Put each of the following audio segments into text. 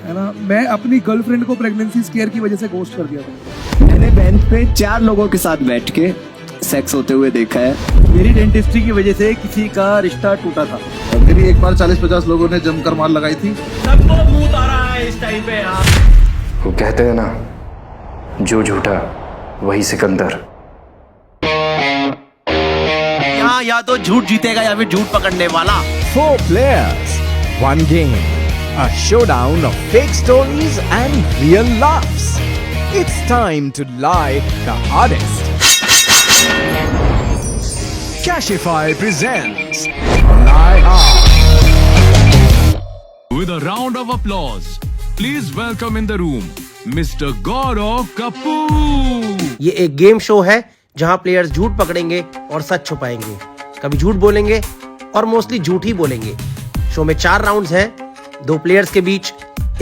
है ना। मैं अपनी गर्लफ्रेंड को प्रेगनेंसी स्केयर की वजह से घोस्ट कर दिया था। मैंने बेंच पे 4 लोगों के साथ बैठ के सेक्स होते हुए देखा है। मेरी डेंटिस्ट्री की वजह से किसी का रिश्ता टूटा था। मेरी एक बार 40-50 लोगों ने जमकर मार लगाई थी। सबको भूत आ रहा है इस टाइम पे यार। वो कहते हैं ना, जो झूठा वही सिकंदर। यहाँ या तो झूठ जीतेगा या फिर झूठ पकड़ने वाला। 4 players, 1 game. A showdown of fake stories and real laughs. It's time to lie the hardest. Cashify presents Lie Hard. With a round of applause, please welcome in the room Mr. Gaurav Kapoor. ये एक game show है जहां players झूठ पकड़ेंगे और सच छुपाएंगे। कभी झूठ बोलेंगे और मोस्टली झूठ ही बोलेंगे। शो में 4 राउंड्स हैं, 2 प्लेयर्स के बीच,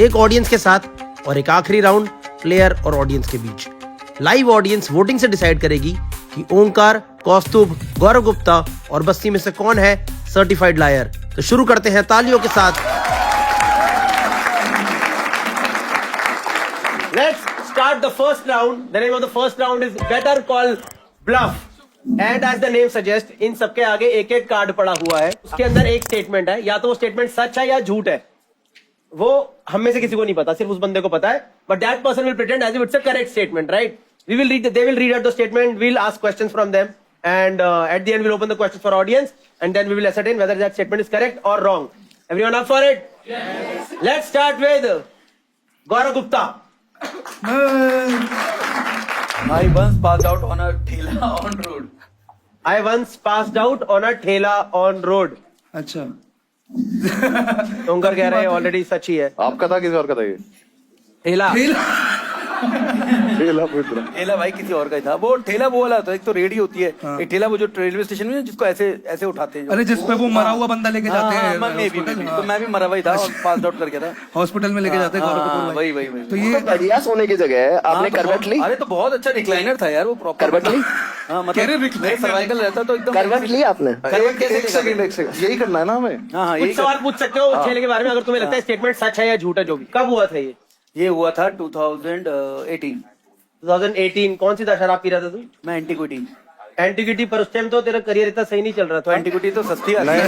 एक ऑडियंस के साथ और एक आखिरी राउंड प्लेयर और ऑडियंस के बीच। लाइव ऑडियंस वोटिंग से डिसाइड करेगी कि ओंकार, कौस्तुभ, गौरव गुप्ता और बस्ती में से कौन है सर्टिफाइड लायर। तो शुरू करते हैं तालियों के साथ। Let's start the first round. The name of the first round is Better Call Bluff. And as the name suggests, इन सबके आगे एक एक कार्ड पड़ा हुआ है। उसके अंदर एक स्टेटमेंट है, या तो वो स्टेटमेंट सच है या झूठ है। वो हम में से किसी को नहीं पता, सिर्फ उस बंदे को पता है। But that person will pretend as if it's a correct statement, right? They will read out the statement. We'll ask questions from them, and at the end we'll open the questions for audience, and then we will ascertain whether that statement is correct or wrong. Everyone up for it? Yes. Let's start with Gaurav Gupta. I once passed out on a ठेला on road. I once passed out on a ठेला on road. अच्छा, ओंकार कह रहे हैं already सच ही है। आपका था किसी और का था ये? ठेला ठेला पूछ रहा। ठेला भाई किसी और का ही था। वो ठेला वो वाला तो एक तो रेडी होती है, एक ठेला वो जो रेलवे स्टेशन में जिसको ऐसे ऐसे उठाते हैं। अरे जिस पे वो मरा हुआ बंदा लेके जाते हैं तो मैं भी मरा हुआ ही था और पास आउट करके था। हॉस्पिटल में लेके जाते हैं गौरव कपूर भाई। वही तो ये बढ़िया सोने की जगह है। आपने करवट ली? अरे तो बहुत अच्छा रिक्लाइनर था यार वो प्रॉपर। करवट ली? हाँ मतलब सर्वाइकल रहता तो एकदम। करवट ली आपने? एक सेकंड यही करना है ना हमें। हाँ कुछ सवाल पूछ सकते हो ठेले के बारे में अगर तुम्हें लगता है स्टेटमेंट सच है या झूठ है। जो भी कब हुआ था ये हुआ था 2018। 2018 कौन सी शराब पी रहा था तू? मैं एंटीक्विटी पर उस टाइम तो तेरा करियर इतना सही नहीं चल रहा था। एंटीक्विटी तो सस्ती है। नहीं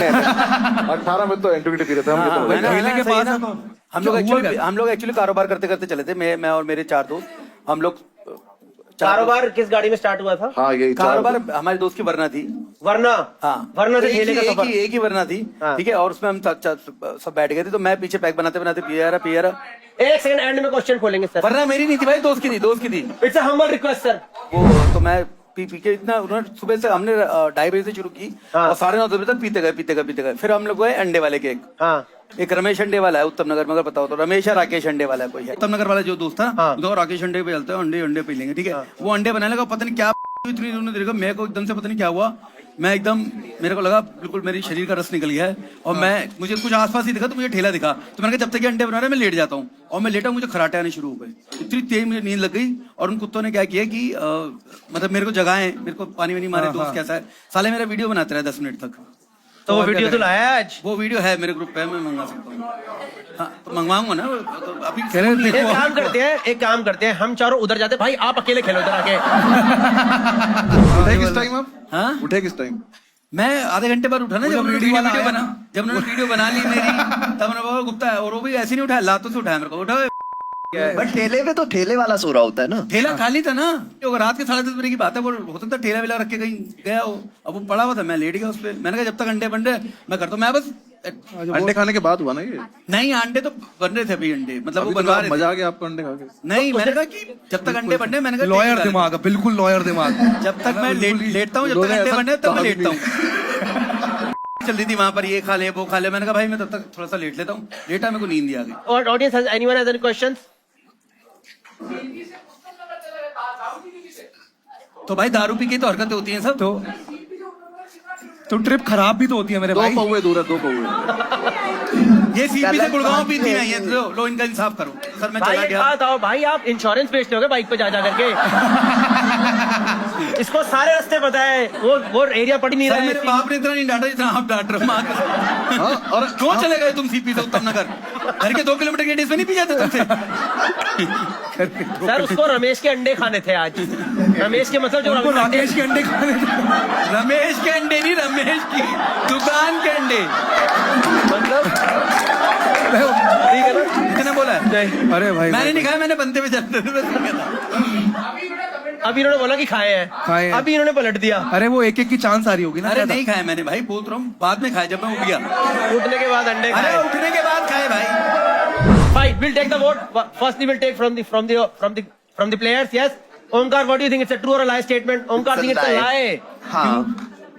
18 में तो एंटीग्रिटी पी रहे थे हम। ये तो ठेले के पास है तो हम लोग एक्चुअली कारोबार करते करते चले थे। मैं और मेरे 4 दोस्त, हम लोग कारोबार किस गाड़ी में स्टार्ट हुआ था? हाँ यही कारोबार हमारे दोस्त की वरना थी। वरना? हाँ वरना से ठेले का सफर। एक ही वरना थी। ठीक है, और उसमें हम सब बैठ गए थे। तो मैं पीछे पैक बनाते बनाते पिया रहा। एक सेकंड, एंड में क्वेश्चन खोलेंगे सर। वरना मेरी नहीं थी भाई, दोस्त की थी। It's a humble request sir. वो तो मैं पी के इतना, उन्होंने सुबह से हमने 2:30 बजे से शुरू की और 9:30 बजे तक पीते गए। फिर हम लोग गए अंडे वाले के एक रमेश अंडे वाला है उत्तम नगर में, अगर पता हो तो। रमेश या राकेश अंडे वाला कोई है उत्तम नगर वाला जो दोस्त था। तो राकेश अंडे पे चलते हैं, अंडे पी लेंगे। ठीक है, वो अंडे बनाने लगा, पता नहीं क्या इतनी देखा मेरे को एकदम से, पता नहीं क्या हुआ। मैं एकदम, मेरे को लगा बिल्कुल मेरी शरीर का रस निकल गया है। और मुझे कुछ आसपास ही दिखा तो मुझे ठेला दिखा। तो मैंने कहा जब तक ये अंडे बना रहे मैं लेट जाता हूँ। और मैं लेटा, मुझे खराटे आने शुरू हो गए। इतनी तेज मुझे नींद लग गई। और उन कुत्तों ने क्या किया कि मतलब मेरे को जगाए, मेरे को पानी वानी मारे। दोस्त कैसा है साले, मेरा वीडियो बनाते रहे 10 मिनट तक। तो वो वीडियो तो लाया आज? वो वीडियो है मेरे ग्रुप पे, मैं मंगवा सकता हूँ। हाँ तो मंगवाऊंगा ना तो अभी। एक काम करते हैं हम चारों उधर जाते हैं। भाई आप अकेले खेलो उधर आके। उठे किस टाइम आप? हाँ उठे किस टाइम? मैं आधे घंटे बाद उठा ना, जब उन्होंने वीडियो बना ली मेरी। तब मैंने बोला गुप्ता है, और वो भी ऐसे नहीं उठाया, लातों से उठाया मेरे को। उठा बट ठेले पे तो ठेले वाला सो रहा होता है ना। ठेला खाली था ना, तो रात के 10:30 बजे की बात है। वो होता था ठेला वेला रख के कहीं गया हो, अब वो पड़ा हुआ था, मैं लेट गया उस पे। मैंने कहा जब तक अंडे बन रहे मैं करता हूँ। मैं बस अंडे खाने के बाद हुआ ना ये? नहीं, अंडे तो बन रहे थे अभी अंडे, मतलब वो बनवा रहे थे। मजा आ गया आपको अंडे खा के? नहीं, मैंने कहा कि जब तक अंडे बनने, मैंने कहा लॉयर दिमाग, बिल्कुल लॉयर दिमाग। जब तक मैं लेटता हूँ, जब तक अंडे बनने तब मैं लेटता हूँ। चल रही थी वहां पर, ये खा ले वो खा ले। मैंने कहा भाई मैं तब तक थोड़ा सा लेट लेता हूँ। लेटा, मेरे को नींद ही आ गई। और audience has anyone has any questions? तो भाई दारू पी के तो हरकतें होती हैं सब। तो ट्रिप खराब भी तो होती है मेरे भाई। 2 पौवे दूर है, 2 पौवे। ये सीपी से गुड़गांव पीती है ये। लो इनका इंसाफ करो सर, मैं चला गया। भाई आप इंश्योरेंस बेचते होगे बाइक पे जा करके। इसको सारे रास्ते पता है, वो एरिया पढ़ ही नहीं रहा सर है। मेरे बाप ने इतना नहीं डांटा जितना आप डांट रहे हो माँ कसम। हाँ, और क्यों चले गए तुम सीपी से उत्तम नगर? घर के 2 किलोमीटर के रेडियस में नहीं पी जाते तुमसे? सर उसको रमेश के अंडे खाने थे आज। रमेश के मतलब जो उनको राकेश के अंडे खाने थे। रमेश के अंडे नहीं, रमेश की दुकान के अंडे। मतलब ठीक है ना? कितने बोला है? अरे भाई मैंने नहीं खाया, मैंने बनते हुए जाते थे। अभी इन्होंने बोला कि खाए हैं, खाए हैं। अभी इन्होंने पलट दिया। अरे वो एक की चांस आ रही होगी ना। अरे नहीं खाया मैंने भाई, बोल रहा हूँ बाद में खाया जब मैं उठ गया। उठने के बाद अंडे अरे खाए। उठने के बाद खाए भाई। Fine, we'll take the vote. Firstly, we'll take from the players. Yes, Omkar, what do you think? It's a true or a lie statement? Omkar think it's a lie. हाँ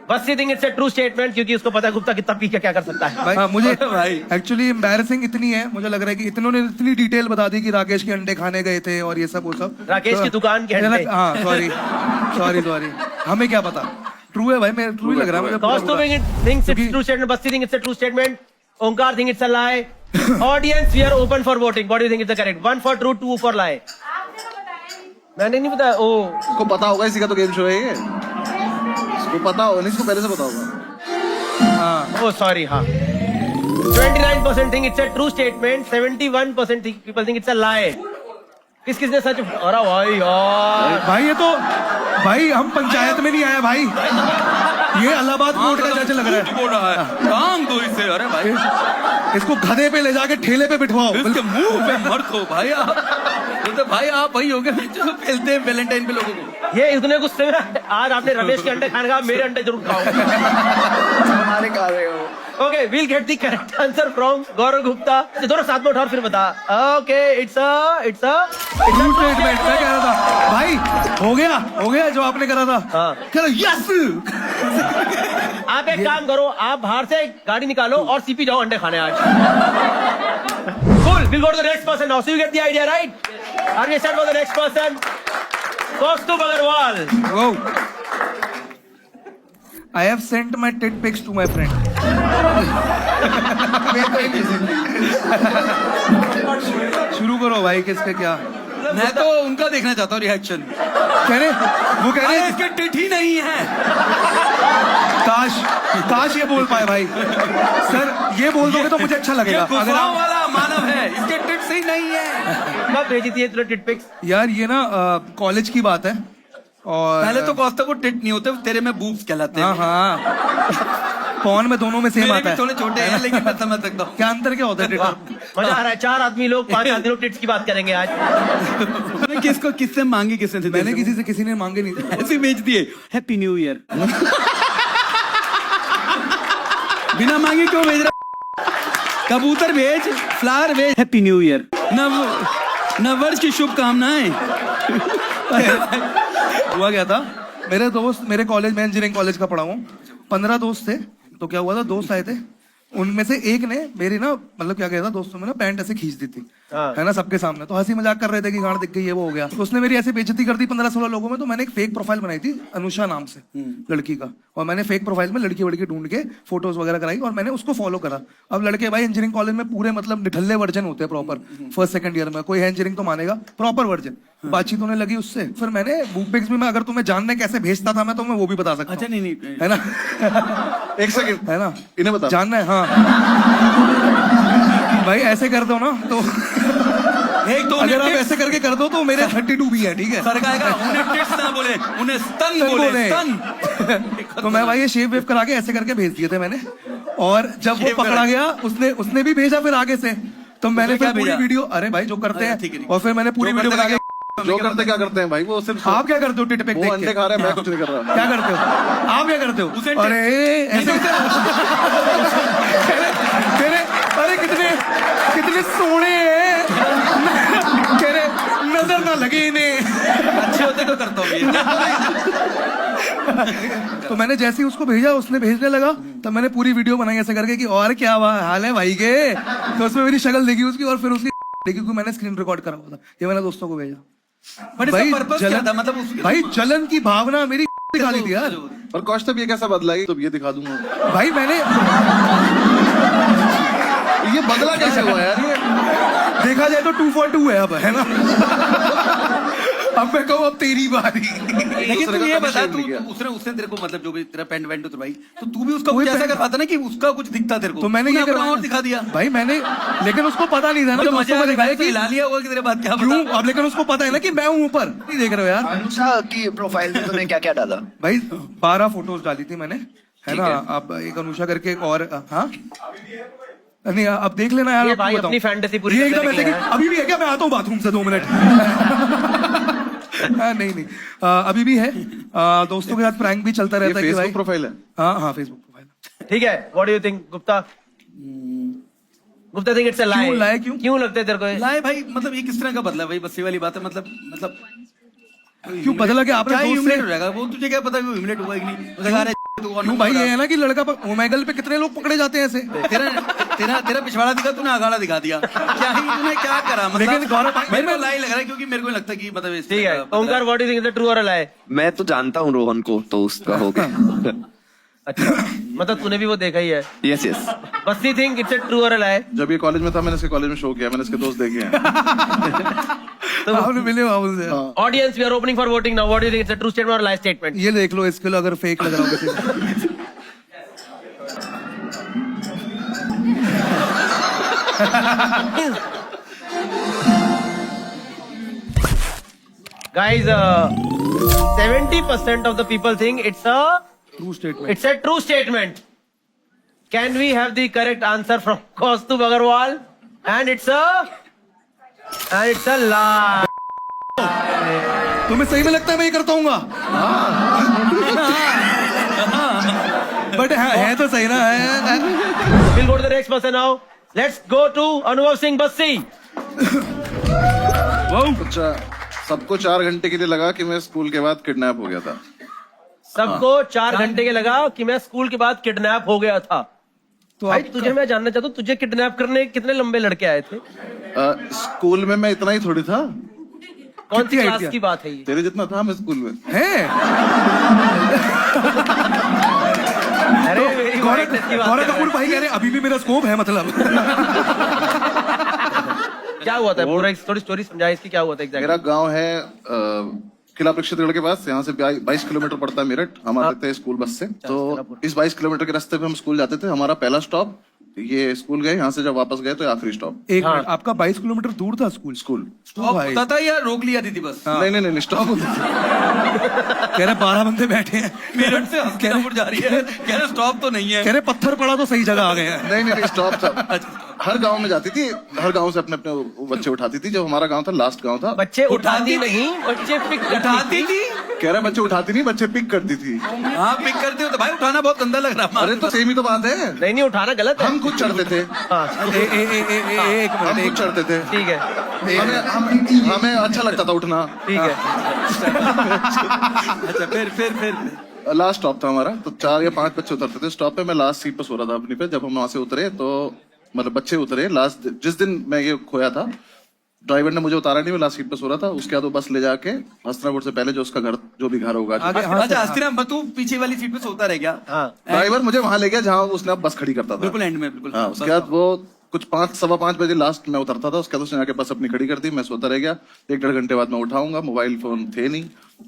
Basti think it's a true statement क्योंकि उसको पता है गुप्ता कितना P के क्या कर सकता है। भाई मुझे भाई। एक्चुअली एम्बैरेसिंग इतनी है, मुझे लग रहा है कि इन्होंने इतनी डिटेल बता दी कि राकेश के अंडे खाने गए थे और ये सब वो सब। राकेश की दुकान के अंडे। हाँ सॉरी हमें क्या पता। ट्रू है भाई, मेरे ट्रू ही लग रहा है मुझे। Costume thinks it's true statement. Basti think it's a true statement. Omkar think it's a lie. Audience, we are open for voting. What do you think is the correct? 1 for true, 2 for lie. मैंने नहीं बताया। ओ इसको पता होगा, इसी का तो game show है ये। इसको पता होगा नहीं, इसको पहले से पता होगा। oh sorry हाँ 29% think it's a true statement, 71% people think it's a lie. किसने सच? अरे भाई यार भाई ये तो भाई हम पंचायत में नहीं आया भाई, ये इलाहाबाद कोर्ट का जज लग रहा है। बोल रहा है काम दो इसे। अरे भाई इसको गधे पे ले जाके ठेले पे बिठवाओ। इसके मुंह पे मत हो भाई आप। तो भाई आप वही हो गए जो खेलते हैं वैलेंटाइन पे लोगों को। ये इतने गुस्से में आज आपने रमेश के अंडे खाने का, मेरे अंडे जरूर खाओ। हमारे खा रहे हो। Okay, we'll get the correct answer from गौरव गुप्ता। दोनों साथ में उठा और फिर बता। Okay, it's a true statement. मैं कह रहा था भाई हो गया जो आपने करा था। हाँ। चलो यस। आप एक काम करो, आप बाहर से गाड़ी निकालो और सीपी जाओ अंडे खाने आज। Cool, we'll go to the next person now. So you get the idea, right? Are we set for the next person? Kaustubh Agarwal. Whoa. I have sent my tit pics to my friend. शुरू करो भाई, किसके क्या। मैं तो उनका देखना चाहता हूँ रिएक्शन। कह रहे वो कह रहे इसके टिट ही नहीं है। काश ये बोल पाए भाई। सर ये बोल दोगे तो मुझे अच्छा लगेगा। ये अगर गुफाओं आप वाला मानव है, इसके टिट्स ही नहीं है। कब भेजी थी ये तुमने टिट पिक्स? यार ये ना कॉलेज की बात है और पहले तो कौस्ता को टिट नहीं होते, तेरे में बूब्स कहलाते हैं। हाँ पौन में दोनों में सेम मेरे आता भी है। थोड़े छोटे हैं लेकिन मैं समझ सकता हूँ। क्या अंतर क्या होता है टिट और? मजा आ रहा है। 4 आदमी लोग, 5 आदमी लोग टिट्स की बात करेंगे आज। तूने किसको किससे मांगी, किसने थे? मैंने किसी से किसी ने मांगे नहीं थे। ऐसे भेज दिए हैप्पी न्यू ईयर। बिना मांगे क्यों भेज रहा? कबूतर भेज, फ्लावर भेज, हैप्पी न्यू ईयर, नव वर्ष की शुभकामनाएं। हुआ क्या था, मेरे दोस्त, मेरे कॉलेज में इंजीनियरिंग कॉलेज का पढ़ा हूँ, 15 दोस्त थे। तो क्या हुआ था, दोस्त आए थे, उनमें से एक ने मेरी ना मतलब क्या कहता दोस्तों में ना पैंट ऐसे खींच दी थी, है ना, सबके सामने। तो हंसी मजाक कर रहे थे कि गांड दिख गई है, वो हो गया। तो उसने मेरी ऐसे बेइज्जती कर दी 15-16 लोगों में। तो मैंने एक फेक प्रोफाइल बनाई थी अनुषा नाम से, लड़की का, और मैंने फेक प्रोफाइल में लड़की वड़की ढूंढ के फोटोज वगैरह कराई और मैंने उसको फॉलो करा। अब लड़के भाई इंजीनियरिंग कॉलेज में पूरे मतलब निठल्ले वर्जन होते हैं प्रॉपर, फर्स्ट सेकंड ईयर में कोई है इंजीनियरिंग तो मानेगा, प्रॉपर वर्जन। बातचीत होने लगी उससे, फिर मैंने बुक पिक्स में, अगर तुम्हें जानने कैसे भेजता था मैं, तो मैं वो भी बता सकता हूं। अच्छा नहीं है ना। एक सेकंड है ना, इन्हें बता। जानना है। हाँ भाई ऐसे कर दो ना तो एक तो अगर आप ऐसे करके कर दो तो मेरे 32 भी है, ठीक है। सरकार का उन्हें टिट्स ना बोले, उन्हें स्तन बोले, स्तन। तो मैं भाई ये शेव वेव करा के ऐसे करके भेज दिए थे मैंने। और जब वो पकड़ा गया, उसने भी भेजा फिर आगे से। तो मैंने फिर पूरी वीडियो, अरे भाई जो करते हैं, और फिर मैंने पूरी वीडियो बना के। जो करते क्या करते हैं भाई, वो सिर्फ आप क्या करते हो टिट पिक वो देख अंडे के? खा रहे हैं, मैं कुछ नहीं कर रहा। क्या करते हो आप, क्या करते हो? अरे ऐसे अरे कितने सोने हैं। कह रहे नजर ना लगे इन्हें, अच्छे होते तो करता हूँ। तो मैंने जैसे ही उसको भेजा, उसने भेजने लगा, तब मैंने पूरी वीडियो बनाई ऐसे करके कि और क्या हाल है भाई के। तो उसमें मेरी शक्ल देखी उसकी, और फिर उसकी देखी, क्योंकि मैंने स्क्रीन रिकॉर्ड करा हुआ था। ये मैंने दोस्तों को भेजा। बट इसका पर्पस क्या था, मतलब भाई जलन की भावना मेरी दिखा दी थी यार। और कौस्तुभ ये कैसा बदला है, तो ये दिखा दूंगा भाई मैंने ये बदला कैसे हुआ यार, ये देखा जाए तो 2 for 2 है अब, है ना। अब मैं कहूँ अब तेरी बारी। लेकिन तू ये बता, तू उसने तेरे को मतलब जो भी तेरा पेंट वेंट उतरवाई, तो तू भी उसका कुछ ऐसा करवाता ना कि उसका कुछ दिखता तेरे को, तो मैंने क्या करवाया और दिखा दिया भाई मैंने, लेकिन उसको पता नहीं था ना, मजा दोस्तों को दिखाया कि हिला लिया होगा कि तेरे बाद क्या क्यों, अब लेकिन उसको पता है ना कि मैं हूँ ऊपर, नहीं देख रहे हो यार। अनुषा की प्रोफाइल में तूने क्या क्या डाला? भाई 12 फोटोज डाली थी मैंने, है ना। अब एक अनुषा करके एक और, हाँ नहीं अब देख लेना यार। ये आपको भाई बताऊं। अपनी फैंटेसी पूरी ये करने एकदम ऐसे निकले कि हैं। अभी भी है क्या, मैं आता हूँ बाथरूम से 2 मिनट। नहीं अभी भी है। दोस्तों के साथ प्रैंक भी चलता रहता है कि भाई। फेसबुक प्रोफाइल है? हाँ फेसबुक प्रोफाइल। ठीक है, what do you think Gupta? Gupta think it's a lie. क्यों lie, क्यों? क्यों लगता है तेरे को ये? लाए भाई, मतलब ये किस तरह का बदला भाई, बस ये वाली बात है, मतलब क्यों बदला कि आपने क्या दोस्त ह्यूमिलेट से हो जाएगा वो, तुझे क्या पता कि ह्यूमिलेट हुआ कि नहीं? उसने कहा, अरे तू क्यों भाई, ये है ना कि लड़का ओमेगल पे कितने लोग पकड़े जाते हैं ऐसे। तेरा पिछवाड़ा दिखा, तूने आगाड़ा दिखा दिया, क्या ही तूने क्या करा, मतलब लेकिन गौरव भाई, मेरे को लाई लग रहा है, क्योंकि मेरे को नहीं लगता कि मतलब इस ठीक है, तरह का Omkar what do you think is true और अ लाई? मैं तो जानता हूँ रोहन को, तो उसका हो गया। अच्छा, मतलब तूने भी वो देखा ही है। Yes yes. Basti think it's a true और अ लाई? जब ये कॉलेज में था मैंने इसके कॉलेज में शो किया, मैंने इसके दोस्त देखे हैं। आपने मिले बाबुल से। Audience we are opening for voting now, what do you think it's a true statement or lie statement? ये देख लो इसके लिए अगर फेक लग रहा हो किसी को। Guys, 70% of the people think it's a true statement. it's a true statement. Can we have the correct answer from Kaustubh Agarwal? And it's a lie. तुम्हें सही में लगता है मैं ये करता हूँगा? बट है तो सही ना है। We'll go to the next person now. Let's go to Anubhav Singh Bassi. सबको 4 घंटे के लिए लगा कि मैं स्कूल के बाद किडनैप हो गया था। सबको 4 घंटे के लगा कि मैं स्कूल के बाद किडनैप हो गया था। तो भाई तुझे मैं जानना चाहता हूँ, तुझे किडनैप करने कितने लंबे लड़के आए थे? स्कूल में मैं इतना ही थोड़ी था, कौन सी कितनी क्लास height की बात है ये? तेरे जितना था मैं स्कूल में। है। अरे मेरी brightness की बात गौरव कर रहा कपूर है। भाई कह रहे अभी भी मेरा स्कोप है मतलब। क्या हुआ था पूरा, थोड़ी स्टोरी समझा इसकी, क्या हुआ था एग्जैक्टली? मेरा गांव है किला प्रेक्षितगढ़ के पास, यहाँ से 22 किलोमीटर पड़ता है मेरठ। हम आते थे स्कूल बस से, तो इस 22 किलोमीटर के रास्ते पे हम स्कूल जाते थे। हमारा पहला स्टॉप ये स्कूल गए, यहाँ से जब वापस गए तो आखिरी स्टॉप। एक मिनट, आपका 22 किलोमीटर दूर था स्कूल? स्टॉप भाई। होता था या रोक लिया थी बस? नहीं स्टॉप होता था। कह रहे 12 बंदे बैठे हैं मेरठ से हस्तिनापुर जा रही है, कह रहे स्टॉप तो नहीं है। कह रहे पत्थर पड़ा तो सही जगह आ गए हैं। नहीं स्टॉप था। हर गांव में जाती थी, हर गांव से अपने अपने बच्चे उठाती थी। जब हमारा गांव था, लास्ट गांव था। बच्चे उठाती नहीं, बच्चे पिक उठाती थी। कह रहा बच्चे उठाती नहीं, बच्चे पिक करती थी। हाँ पिक करते हो तो भाई, उठाना बहुत गंदा लग रहा है। अरे तो सेम ही तो बात है। नहीं उठाना गलत है। हम खुद चढ़ते थे, हाँ, एक हम मिनट, खुद चढ़ते थे। ठीक है हमें अच्छा लगता था उठना। ठीक है। अच्छा फिर लास्ट स्टॉप था हमारा, तो 4 या 5 बच्चे उतरते थे स्टॉप पे। मैं लास्ट सीट पे सो रहा था अपनी पे। जब हम वहां से उतरे तो मतलब बच्चे उतरे, लास्ट जिस दिन मैं ये खोया था, ड्राइवर ने मुझे उतारा नहीं, मैं लास्ट सीट पे सो रहा था। उसके बाद वो बस ले जाके हस्तिनापुर से पहले जो उसका घर, जो भी घर होगा, अच्छा हस्तिनापुर तू पीछे वाली सीट पे सोता रह गया। हाँ ड्राइवर मुझे वहां ले गया जहाँ उसने अब बस खड़ी करता था। बिल्कुल एंड में, बिल्कुल। हाँ, उसके बाद वो कुछ 5, सवा 5 बजे लास्ट में उतरता था। उसके बाद उसने आके बस अपनी खड़ी कर दी, मैं सोता रह गया। 1-1.5 घंटे बाद मैं उठाऊंगा, मोबाइल फोन थे नहीं,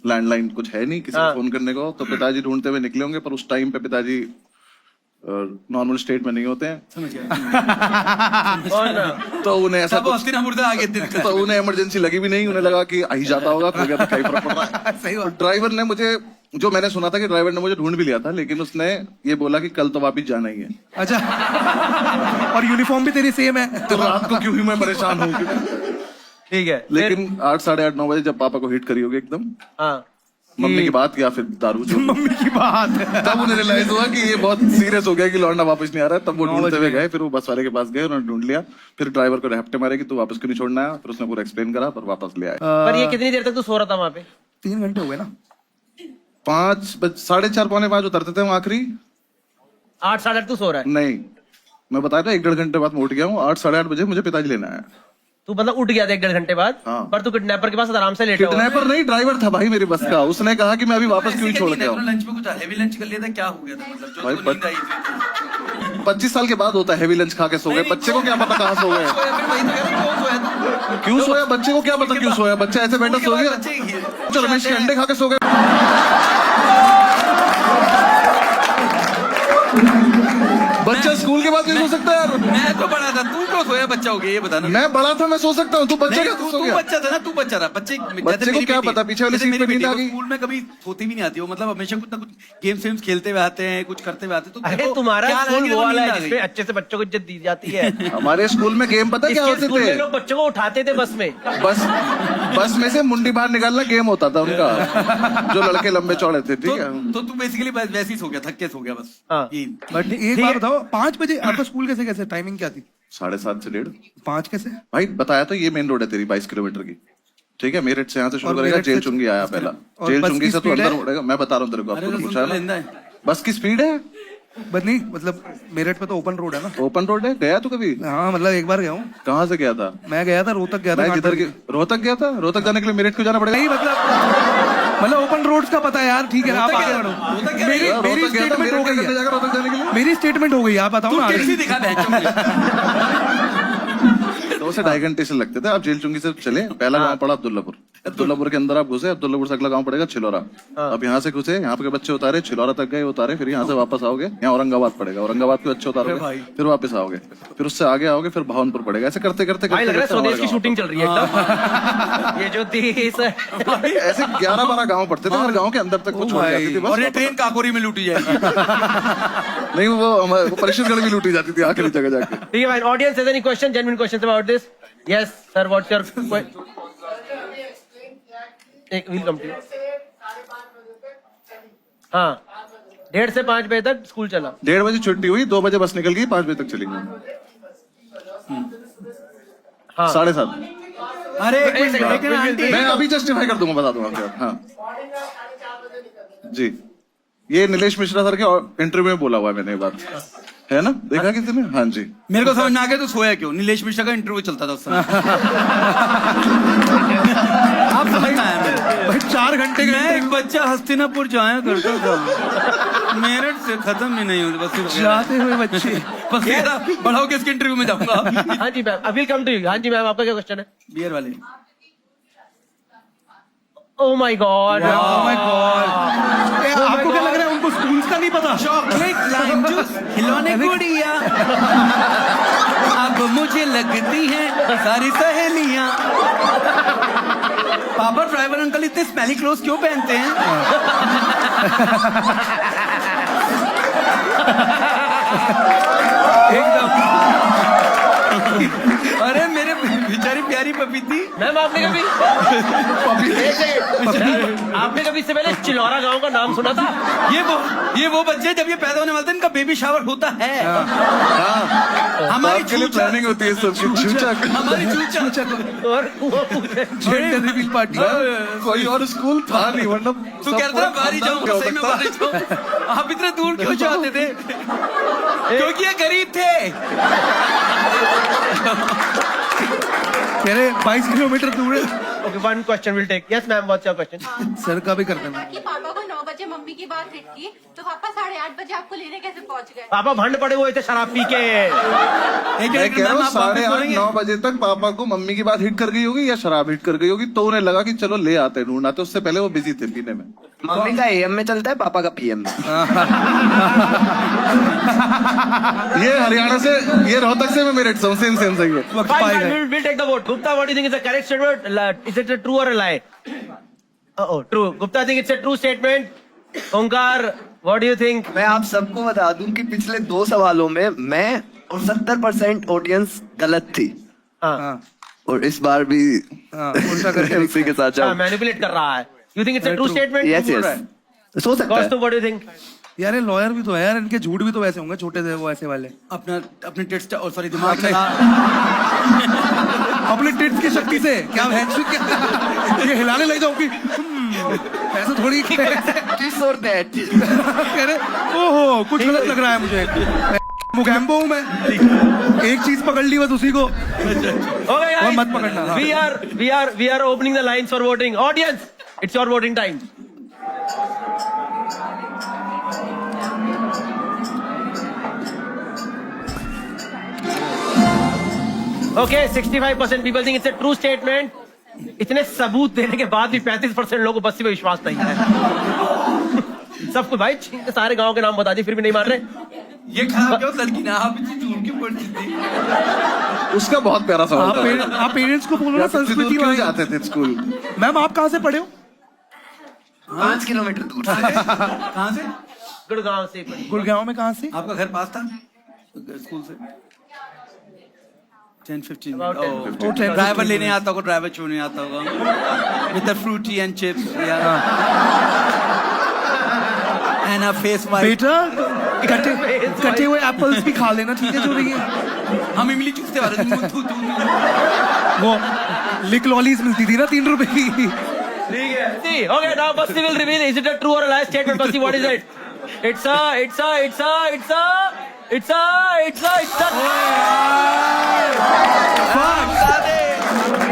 लैंडलाइन कुछ है नहीं किसी को फोन करने को। तो पिताजी ढूंढते हुए निकले होंगे, पर उस टाइम पे पिताजी नॉर्मल स्टेट में नहीं होते हैं। तो उन्हें ऐसा सब हस्तिनापुर से आगे थे। तो उन्हें इमरजेंसी लगी भी नहीं, उन्हें लगा कि आ ही जाता होगा, खो गया तो क्या ही फर्क पड़ रहा है। सही बात। ड्राइवर ने मुझे, जो मैंने सुना था कि ड्राइवर ने मुझे ढूंढ भी लिया था, लेकिन उसने ये बोला कि कल तो वापिस जाना ही है। अच्छा, और यूनिफॉर्म भी तेरी सेम है। तो रात को क्यों ही मैं परेशान हूँ। ठीक है। लेकिन 8, साढ़े 8, 9 बजे जब पापा को हिट करी होगी एकदम, हाँ मम्मी की बात या फिर दारू जो, मम्मी की बात है। तब उन्हें रियलाइज हुआ कि ये बहुत सीरियस हो गया कि लौंडा वापस नहीं आ रहा है। तब वो ढूंढते हुए गए, फिर वो बस वाले के पास गए, उन्होंने ढूंढ लिया। फिर ड्राइवर को रहपटे मारे कि तू वापस क्यों नहीं छोड़ना है। फिर उसने पूरा एक्सप्लेन करा, पर वापस ले आए। पर ये कितनी देर तक तू सो रहा था वहां पे? 3 घंटे हुए ना। 4:30, पौने 5 उतरते थे हम आखिरी। 8, साढ़े 8 तू सो रहा है? नहीं, मैं बताया था 1-1.5 घंटे बाद मैं उठ गया हूँ। 8, साढ़े 8 बजे मुझे पिताजी लेना है। तू मतलब उठ गया था 1-1.5 घंटे बाद? हाँ। पर तू किडनैपर के पास आराम से लेटा हुआ। किडनैपर नहीं, ड्राइवर था भाई मेरी बस का। उसने कहा कि मैं अभी वापस क्यों छोड़ के आऊँ। लंच में कुछ हेवी लंच कर लिया था, क्या हो गया था मतलब जो भाई, तुमको नींद आई थी? 25 साल के बाद होता है हेवी लंच खा के सो गए। बच्चे को क्या पता कहाँ सो गए। सोया, फिर वही तो कह रहा हूँ, कौन सोया था? क्यों सोया? बच्चे को क्या पता क्यों सोया? बच्चा ऐसे बैठा सो गया। चलो रमेश के अंडे खा के सो गए। बच्चा स्कूल के बाद नहीं सो सकता यार। मैं तो बड़ा था, तू क्यों सोया? बच्चा हो गया ये बताना। मैं बड़ा था, मैं सो सकता हूँ, तू बच्चा क्या सो तू गया? बच्चा था ना, तू बच्चा था। बच्चे को क्या पता, पीछे वाली सीट पे नींद आ गई। स्कूल में कभी सोती भी नहीं आती वो, मतलब हमेशा कुछ ना कुछ गेम्स वेम्स खेलते हुए आते हैं, कुछ करते हुए आते हैं। तो अरे तुम्हारा क्या स्कूल लगा वो कि वाला नींद है आ जिसमें गई? अच्छे से बच्चों को इज्जत दी जाती है। हमारे स्कूल में गेम पता क्या इसके होते स्कूल थे? में लोग बच्चों को उठाते थे बस में। बस में से मुंडी बाहर निकालना गेम होता था उनका, जो लड़के लंबे चौड़े थे। ठीक है, तो तू बेसिकली वैसे ही सो गया, थक के सो गया बस। हाँ। ये बट एक बात बताओ, 5 बजे आपका स्कूल कैसे टाइमिंग क्या थी? 7:30 से 1:30। 5 कैसे? भाई बताया तो, ये मेन रोड है तेरी 22 किलोमीटर की। ठीक है, मेरठ से यहाँ से शुरू और करेगा, मेरठ जेल से- चुंगी आया पहला। और जेल बस चुंगी की से तू स्पीड अंदर है? मुड़ेगा। मैं बता रहा हूँ तेरे को, अरे आपको तो पूछा सुन तो है लेंदा ना। है। बस की स्पीड है, बट नहीं, मतलब मेरठ पे तो ओपन रोड है ना। ओपन रोड है। गया तू कभी? हाँ, मतलब एक बार गया हूँ। कहाँ से गया था? मैं गया था, रोहतक गया था। मैं जिधर रोहतक गया था। रोहतक जाने के लिए मेरठ क्यों जाना पड़ेगा? नहीं, मतलब ओपन रोड्स का पता है यार। ठीक है, आप आगे बढ़ो। मेरी रोहतक गया था, स्टेटमेंट हो मेरठ गई कैसे है। जाएगा रोहतक जाने के लिए? मेरी स्टेटमेंट हो गई, आप बताओ तू ना आगे। टैक्सी दिखा बहन मुझे। 2 से 2.5 घंटे से लगते थे। आप जेल चुंगी से चले, पहला गांव पड़ा अब्दुल्लापुर। अब्दुल्लापुर के अंदर आप घुसे, अब्दुल्लापुर से अगला गांव पड़ेगा छिलौरा। अब यहाँ से घुसे, यहाँ के बच्चे उतारे, छिलौरा तक गए, उतारे, फिर यहाँ से वापस आओगे, यहाँ औरंगाबाद पड़ेगा, औरंगाबाद के बच्चे उतारोगे, फिर वापस आओगे, फिर उससे आगे आओगे, फिर भावनपुर पड़ेगा। ऐसे करते करते भाई लग रहा है करते स्वदेश की शूटिंग चल रही है एकदम। ये जो देश है। ऐसे 11-12 गांव पड़ते थे, हर गांव के अंदर तक वो छोड़ जाती थी बस। और ये ट्रेन काकोरी में लूटी जाएगी। नहीं, वो परिषदगढ़ भी लूटी जाती थी आखिरी जगह जाके। ठीक है भाई, audience has any question, genuine questions about this? Yes sir, what's your एक विल कम टू। हाँ, 1:30 से 5 बजे तक स्कूल चला। 1:30 बजे छुट्टी हुई, 2 बजे बस निकल गई, 5 बजे तक चली गई। हाँ। 7:30। अरे एक सेकंड, लेकिन आंटी मैं अभी जस्टिफाई कर दूंगा, बता दूंगा आपको। हाँ जी, ये नीलेश मिश्रा सर के इंटरव्यू में बोला हुआ है मैंने ये बात, है ना? देखा किसी ने? हाँ जी। मेरे को समझ में आ गया तू सोया क्यों। नीलेश मिश्रा का इंटरव्यू चलता था उस समय। आप समझ में आया मेरे? भाई 4 घंटे के मैं एक बच्चा हस्तिनापुर जाया करता था, मेरठ से खत्म ही नहीं होती बस। जाते हुए बच्चे। बस ये था, बड़ा होकर इसके इंटरव्यू में जाऊंगा। हाँ जी मैम, अभी कम टू यू। हाँ जी मैम, आपका क्या क्वेश्चन है? बियर वाले। Oh my God, Oh my God! आपको क्या लग रहा है उनको स्कूल्स का नहीं पता? चॉकलेट लाइम जूस खिलौने गुड़िया, अब मुझे लगती हैं सारी सहेलियां। पापा ड्राइवर अंकल इतने स्मेली क्लोथ क्यों पहनते हैं? अरे मेरे बेचारी प्यारी पपीती। मैम आपने कभी आपने कभी इससे पहले चिलौरा गांव का नाम सुना था? ये वो बच्चे जब ये पैदा होने वाले थे, इनका बेबी शावर होता है। हमारी आपके लिए चूचा, प्लानिंग होती है सब। चूचा हमारी चूचा। और वो पूछे जेंडर रिवील पार्टी। कोई और स्कूल था नहीं, वरना तू कहता था बाहर ही जाऊं, सही में बाहर ही जाऊं। आप इतने दूर क्यों चाहते थे? क्योंकि ये गरीब थे। कह रहे 22 किलोमीटर दूर है। Okay, one question will take. Yes ma'am, what's your question? Sir का भी कर देना। कि पापा को 9 बजे मम्मी की बात हिट की, तो पापा 8:30 बजे आपको लेने कैसे पहुंच गए? पापा भंड पड़े हुए थे शराब पी के। मैं कह रहा हूँ 8:30-9 बजे तक पापा को मम्मी की बात हिट कर गई होगी या शराब हिट कर गई होगी, तो उन्हें लगा कि चलो ले आते हैं, ढूंढना। तो उससे पहले वो बिजी थे पीने में। मम्मी का AM में चलता है, पापा का PM में। ये हरियाणा से, ये रोहतक से, मैं मेरठ से हूँ, सेम सही है। वक्त Fine, पाएगा। fine, we'll take the vote. Gupta, what do you think is a correct statement? Is it a true or a lie? Oh, true. Gupta think it's a true statement. Omkar, what do you think? मैं आप सबको बता दूं कि पिछले 2 सवालों में मैं और 70% ऑडियंस गलत थी, हाँ, और इस बार भी उल्टा करके उसी के साथ जाऊं। मैनिपुलेट कर रहा है। You think it's a true statement? Yes yes, सो सकता है। Kaustubh, what do you think? यार ये लॉयर भी तो है यार, इनके झूठ भी तो वैसे होंगे, छोटे से वो ऐसे वाले। अपने टेस्ट और सॉरी दिमाग चला। अपने टिट्स की शक्ति से क्या ये हिलाने लग जाओ कि ऐसे थोड़ी दिस और दैट। कह रहे ओहो कुछ गलत लग रहा है मुझे, मुगैम्बो हूँ मैं, एक चीज पकड़ ली बस उसी को। Okay, guys. मत पकड़ना, हाँ। We are opening the lines for voting. Audience, it's your voting time. Okay 65% people think it's a true statement. इतने सबूत देने के बाद भी 35% लोगों को बस्ती पे विश्वास नहीं है. सब कुछ भाई सारे गांव के नाम बता दिए फिर भी नहीं मान रहे. ये खराब क्यों लड़की ना आप इतनी दूर क्यों पढ़ती थी? उसका बहुत प्यारा सवाल था. आप पेरेंट्स को बोलो ना आप इतनी दूर संस्कृति क्यों वाली. जाते थे स्कूल? मैम आप कहाँ से पढ़े हो? 5 किलोमीटर दूर से. कहाँ से? गुड़गांव से. गुड़गांव में कहाँ से? आपका घर पास था स्कूल से? 10-15 About 10, मिनट. ड्राइवर लेने आता होगा, ड्राइवर छोड़ने आता होगा. With the Frooti and chips. And a face white. बेटा कटे हुए एप्पल्स भी खा लेना, ठीक है जो रही है. हम इमली चूसते वाले वो लिक लॉलीज मिलती थी ना 3 रुपए की. ठीक है. See, okay, now Basti will reveal is it a true or a lie statement. Basti, what is it? It's a.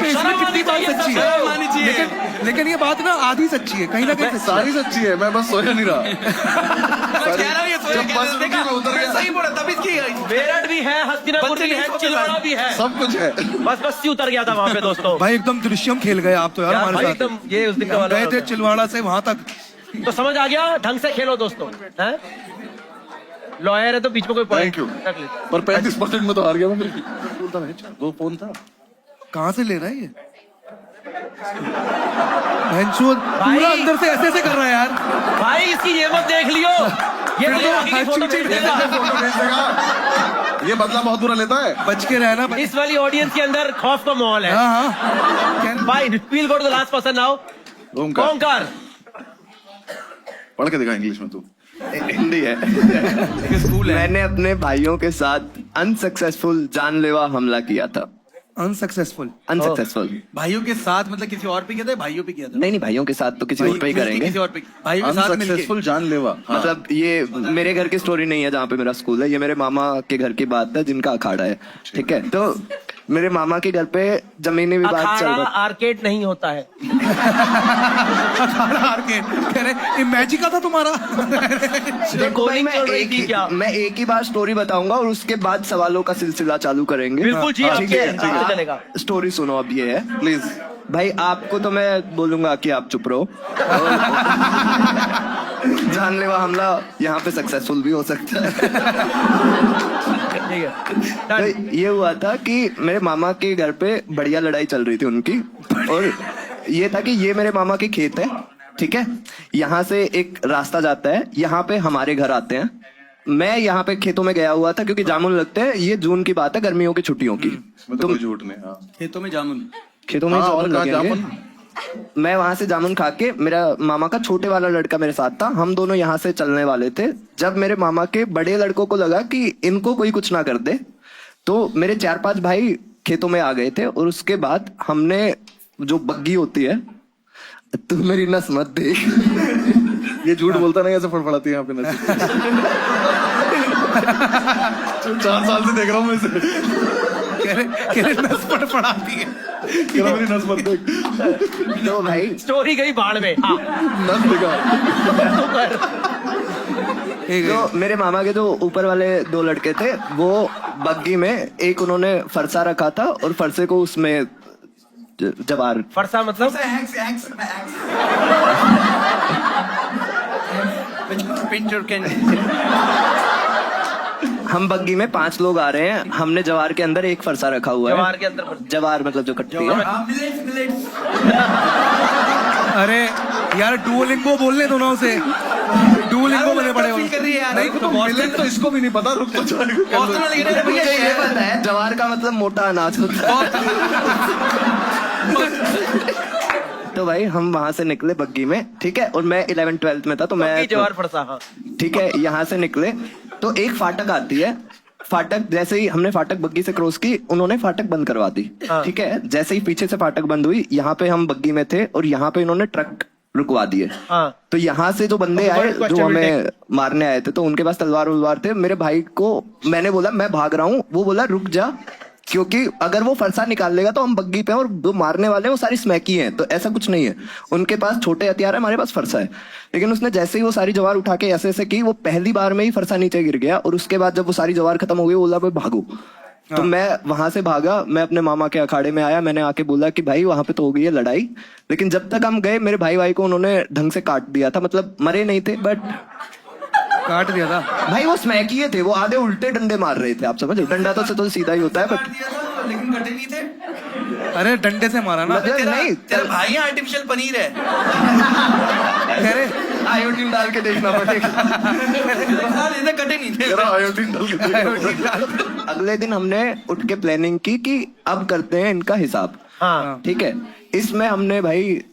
इसमें कितनी बात सच्ची है, मानी चाहिए. लेकिन ये बात ना आधी सच्ची है, कहीं ना कहीं सच्ची सारी सच्ची है, मैं बस सोया नहीं रहा. जब बस में उतर गया सही बोला तब इसकी मेरठ भी है, हस्तिनापुर भी है, चिलवाड़ा भी है. सब कुछ है. बस बस्ती उतर गया था वहाँ पे दोस्तों. भाई एकदम दृश्यम खेल गए आप तो यार हमारे भाई साथ. एकदम ये उस दिन का हम वाला गए थे होता चिलवाड़ा से वहां तक. है. तो समझ आ गया. ढंग से खेलो दोस्तों. हैं? लॉयर है तो बीच में कोई पॉइंट Thank you. रख ले. पर 35% में तो हार गया मैं. फिर वो फोन था. कहाँ से ले रहा है ये? भैंसचोद पूरा अंदर से ऐसे कर रहा है यार. भाई इसकी ये मत देख लियो. ये फिर तो आगे की फोटो भेज देगा. फोटो भेज देगा. ये बदला बहुत बुरा लेता है. बच के रहना. इस वाली ऑडियंस के अंदर खौफ का माहौल है. हाँ. भाई we'll go to the last person now. Omkar, Omkar. पढ़ के दिखा इंग्लिश में तू. हिंदी है. मैंने अपने भाइयों के साथ अनसक्सेसफुल जानलेवा हमला किया था. अनसक्सेसफुल. अनसक्सेसफुल. भाइयों के साथ मतलब किसी और पे किया था? भाइयों पे किया था? नहीं भाइयों के साथ तो किसी और पे ही करेंगे. किसी और पे. भाइयों के साथ मिलके. अनसक्सेसफुल जानलेवा. हाँ. मतलब ये मेरे घर की स्टोरी नहीं है जहाँ पे मेरा स्कूल है. ये मेरे मामा के घर की बात है जिनका अखाड़ा है. ठीक है. तो मेरे मामा के घर पे जमीनी विवाद चल अखाड़ा रहा. आर्केड नहीं होता है. ये मैजिका था तुम्हारा. देखो भाई, मैं एक ही बार स्टोरी बताऊंगा और उसके बाद सवालों का सिलसिला चालू करेंगे. बिल्कुल जी. ठीक आपके है. हिसाब से चलेगा. स्टोरी सुनो. अब ये है प्लीज. भाई, आपको तो मैं बोलूंगा कि आप चुप रहो. जानलेवा हमला यहाँ पे सक्सेसफुल भी हो सकता है. ठीक है. तो ये हुआ था कि मेरे मामा के घर पे बढ़िया लड़ाई चल रही थी उनकी. और ये था कि ये मेरे मामा के खेत है. ठीक है. यहाँ से एक रास्ता जाता है. यहाँ पे हमारे घर आते हैं. मैं यहाँ पे खेतों में गया हुआ था क्योंकि जामुन लगते हैं. ये जून की बात है, गर्मियों की छुट्टियों की. तो कोई झूठ नहीं. हाँ. खेतों में जामुन. खेतों में हाँ, जामुन और कहाँ लगेंगे. जामुन? मैं वहां से जामुन खा के, मेरा मामा का छोटे वाला लड़का मेरे साथ था. हम दोनों यहाँ से चलने वाले थे जब मेरे मामा के बड़े लड़कों को लगा कि इनको कोई कुछ ना कर दे. तो मेरे 4-5 भाई खेतों में आ गए थे. और उसके बाद हमने जो बग्गी होती है, तू मेरी नस मत देख. ये झूठ बोलता नहीं, ऐसे फड़फड़ाती है यहाँ पे नस. 4 साल से देख रहा हूँ मैं इसे. नस फड़फड़ाती है. मेरी नस मत देख. तो भाई स्टोरी गई बाढ़ में. हाँ. नस दिखा. तो मेरे मामा के जो ऊपर वाले 2 लड़के थे, वो बग्गी में एक उन्होंने फरसा रखा था और फरसे को उसमें जवार. फरसा मतलब हम बग्गी में 5 लोग आ रहे हैं. हमने जवार के अंदर एक फरसा रखा हुआ है. जवार के अंदर जवार मतलब जो कटती है. अरे यार डुओलिंगो बोलने दो ना उसे. डुओलिंगो बने पड़े हो. नहीं तो मिले तो इसको भी नहीं पता. रुक तो जाएगा. मुझे ये पता है जवार का मतलब मोटा अनाज होता है. तो भाई हम वहां से निकले बग्गी में. ठीक है. और मैं 11th-12th में था तो मैं जवार फरसा. हाँ. ठीक है. यहाँ से निकले तो एक फाटक आती है. फाटक जैसे ही हमने फाटक बग्गी से क्रॉस की, उन्होंने फाटक बंद करवा दी. ठीक है. जैसे ही पीछे से फाटक बंद हुई, यहाँ पे हम बग्गी में थे और यहाँ पे इन्होंने ट्रक रुकवा दिए. तो यहाँ से जो बंदे आए जो हमें मारने आए थे, तो उनके पास तलवार उलवार थे. मेरे भाई को मैंने बोला मैं भाग रहा हूँ. वो बोला रुक जा, क्योंकि अगर वो फरसा निकाल लेगा तो हम बग्गी पे हैं और जो मारने वाले हैं वो सारी स्मैकी हैं. तो ऐसा कुछ नहीं है. उनके पास छोटे हथियार है, हमारे पास फरसा है. लेकिन उसने जैसे ही वो सारी जवार उठा के ऐसे ऐसे की, वो पहली बार में ही फरसा नीचे गिर गया. और उसके बाद जब वो सारी जवार खत्म हो गई, बोला भाई भागो. तो मैं वहां से भागा, मैं अपने मामा के अखाड़े में आया, मैंने आके बोला कि भाई वहां पे तो हो गई है लड़ाई। लेकिन जब तक हम गए मेरे भाई को उन्होंने ढंग से काट दिया था, मतलब मरे नहीं थे बट काट दिया था। भाई वो स्मैकिए थे, वो आधे उल्टे डंडे मार रहे थे, आप समझ रहे हो? डंडा तो सीधा ही होता है बट लेकिन कटे नहीं थे। अरे डंडे से मारा ना। मतलब नहीं तेरा भाई आर्टिफिशियल पनीर है। कह रहे आयोडीन डाल के देखना पड़ेगा। कटे नहीं थे। आयोडीन डाल के अगले दिन हमने उठ के प्लानिंग की कि अब करते हैं इनका हिसाब। हाँ ठीक है, इसमें हमने भाई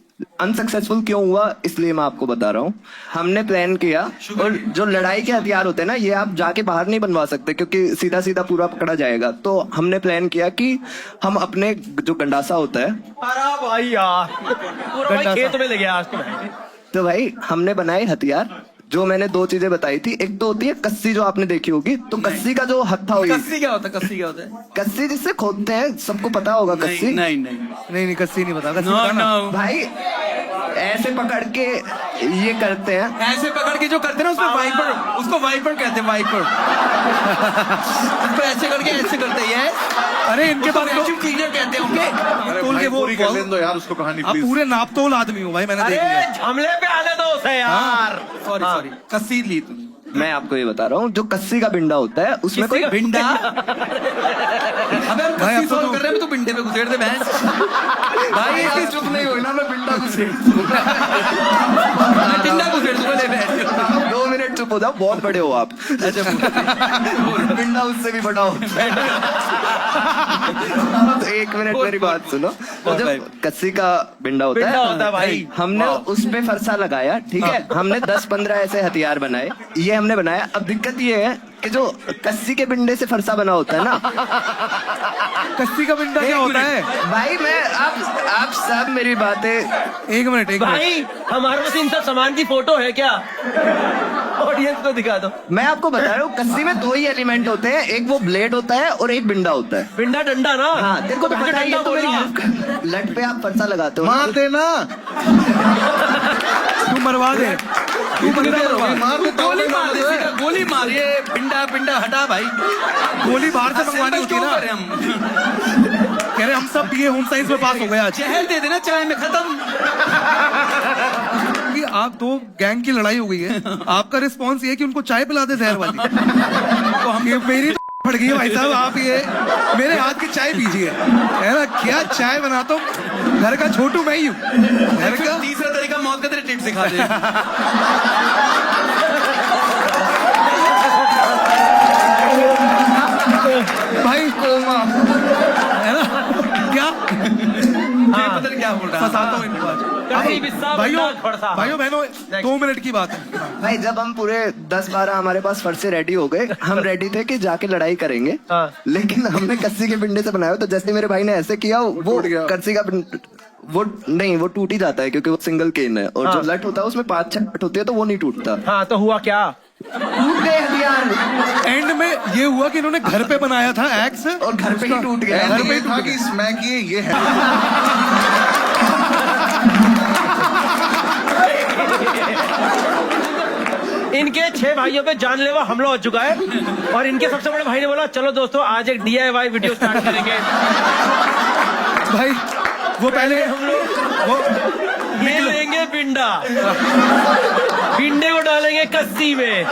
अनसक्सेसफुल क्यों हुआ इसलिए मैं आपको बता रहा हूँ। हमने प्लान किया, और जो लड़ाई के हथियार होते हैं ना, ये आप जाके बाहर नहीं बनवा सकते क्योंकि सीधा सीधा पूरा पकड़ा जाएगा। तो हमने प्लान किया कि हम अपने जो गंडासा होता है, अरे भाई यार पूरा भाई खेत में ले गया आज तो भाई हमने बनाए हथियार। जो मैंने दो चीजें बताई थी, एक तो होती है कस्सी जो आपने देखी होगी, तो कस्सी का जो हत्था होगी, कस्सी क्या होता है? कस्सी क्या होता है? कस्सी जिससे खोदते हैं, सबको पता होगा कस्सी। नहीं नहीं नहीं कस्सी नहीं बता। No no. भाई ऐसे पकड़ के ये करते हैं, ऐसे पकड़ के जो करते हैं ना उसमें वाइपर, उसको वाइपर कहते हैं, वाइपर। उसको ऐसे करके ऐसे करते हैं। अरे इनके पास तो वैक्यूम क्लीनर कहते हैं उनके। तोल के वो पूरी कर लेने दो यार उसको कहानी आप प्लीज। पूरे नापतोल आदमी हो भाई, मैंने देख अरे लिया। हमले पे आने दो उसे यार। सॉरी सॉरी, कस्सी ली तुम। मैं आपको ये बता रहा हूँ, जो कस्सी का बिंडा होता है उसमें कोई भिंडा। अबे हम भाई, कस्सी अब तो सॉल्व तू- कर रहे हैं, तो भिंडे पे घुसेड़ दे भैंस। भाई भाई चुप नहीं हुई ना, मैं बिंडा घुसेड़ मैं टिंडा घुसेड़ दूंगा, ले भैंस। 2 मिनट चुप हो जाओ, बहुत बड़े हो आप। बिंडा उससे भी बड़ा हो। तो 1 मिनट मेरी बात सुनो। तो जब कस्सी का बिंडा होता है भाई। हमने उस पे फरसा लगाया, ठीक है। हमने 10-15 ऐसे हथियार बनाए, ये हमने बनाया। अब दिक्कत ये है कि जो कस्सी के बिंडे से फरसा बना होता है ना, कस्सी का बिंडा क्या होता है? भाई मैं आप सब मेरी बातें, एक मिनट भाई हमारे पास इन सब सामान की फोटो है क्या? ऑडियंस को दिखा दो। मैं आपको बता रहा हूँ, कस्सी में 2 ही एलिमेंट होते हैं, एक वो ब्लेड होता है और एक बिंडा होता है। बिंडा डंडा ना। हाँ, तेरे को तो डंडा पता ही है, तो मेरी बोला। हेल्प कर। लट पे आप फरसा लगाते हो ना? मार देना, तू मरवा दे। मार दे, गोली मार दे, सीधा गोली मार। ये भिंडा पिंडा हटा भाई। गोली बाहर से मंगवानी होती है क्यों ना। करें हम? कह रहे हम सब ये होम साइंस में पास हो गए आज। जहर दे देना चाय में, खत्म। कि आप 2 गैंग की लड़ाई हो गई है, आपका रिस्पॉन्स ये है कि उनको चाय पिला दे जहर वाली। तो हम ये मेरी तो फट गई है भाई साहब, आप ये मेरे हाथ की चाय पीजिए, है ना। क्या चाय बनाता हूँ, घर का छोटू मैं ही हूँ, घर का। तीसरा तरीका मौत का तेरे टिप्स सिखा दे। भाई कोमा, है ना। क्या पता नहीं क्या बोल रहा है। फंसाता हूँ इनको आज। कभी भी सब भाइयों ना खड़सा। भाइयों बहनों, 2 मिनट की बात है। भाई जब हम पूरे 10-12 हमारे पास फरसे रेडी हो गए, हम रेडी थे कि जाके लड़ाई करेंगे। हाँ। लेकिन हमने कस्सी के बिंडे से बनाया, तो जैसे मेरे भाई ने ऐसे किया, वो टूट गया। कस्सी का वो नहीं, वो टूट ही जाता है क्योंकि वो सिंगल केन है, और जो लट होता है उसमें 5-6 लट होती है, तो वो नहीं टूटता। हाँ तो हुआ क्या? टूट गए हथियार, एंड में ये हुआ कि इन्होंने घर पे बनाया था एक्स, और घर पे ही टूट गया। घर पे ही था टूट कि स्मैक ये है। इनके 6 भाइयों पे जानलेवा हमला हो चुका है, और इनके सबसे बड़े भाई ने बोला चलो दोस्तों आज एक DIY वीडियो स्टार्ट करेंगे। भाई वो पहले हम लोग वो ये लेंगे बिंडा, बिंडे को डालेंगे कस्सी में,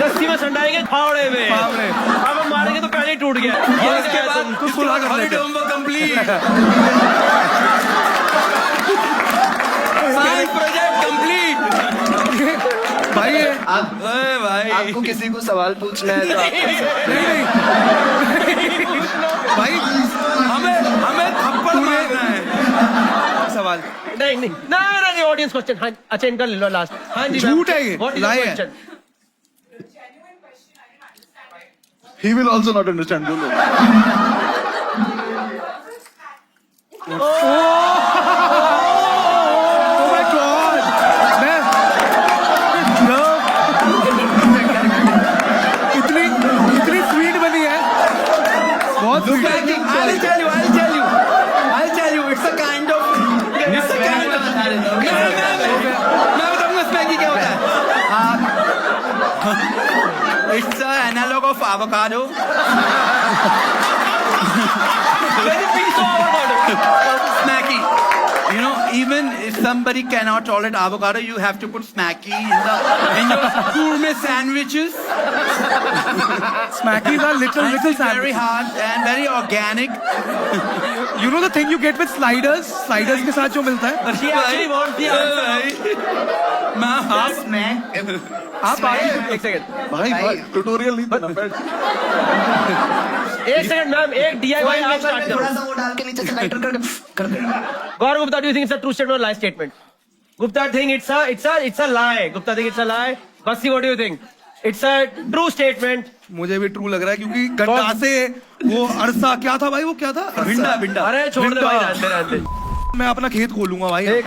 कस्सी में संडाएंगे फावड़े में। फावड़े। अब हम मारेंगे तो पहले ही टूट गया। और इसके बाद कुछ सुलह कर लेते। Homework complete. Science project complete. भाई ये भाई आपको किसी को सवाल पूछना है तो आप नहीं भाई हमें थप्पड़ मारना है। सवाल नहीं नहीं नहीं ऑडियंस क्वेश्चन। हाँ अच्छा इनका ले लो लास्ट। हाँ जी झूठ है ये, lie है। Question? He will also not understand. बोलो। Oh my God! इतनी स्वीट बनी है, बहुत Look sweet। at it. I'll tell you. It's a kind of. मैं बताऊंगा स्पैकी क्या होता है। It's a analog of avocado. Very piece of avocado. Smacky. You know, even if somebody cannot tolerate avocado, you have to put smacky in your gourmet sandwiches. Smackies are little And it's very sandwiches. hard and very organic. You know the thing you get with sliders? Sliders के साथ जो मिलता है? She actually wants the answer. आप आगे एक second, भाई tutorial नहीं देना बैठ। एक सेकंड मैम, एक DIY आप स्टार्ट करो. थोड़ा सा वो डाल के नीचे से लाइटर कर देना। Gaurav Gupta, do you think it's a true statement or lie statement? Gupta think it's a lie. Gupta think it's a lie. Basi, what do you think? It's a true statement. मुझे भी true लग रहा है क्योंकि गड्ढा से वो अरसा क्या था भाई, वो क्या था? भिंडा। अरे छोड़ दे भाई, रहते. मैं अपना खेत खोलूंगा भाई, है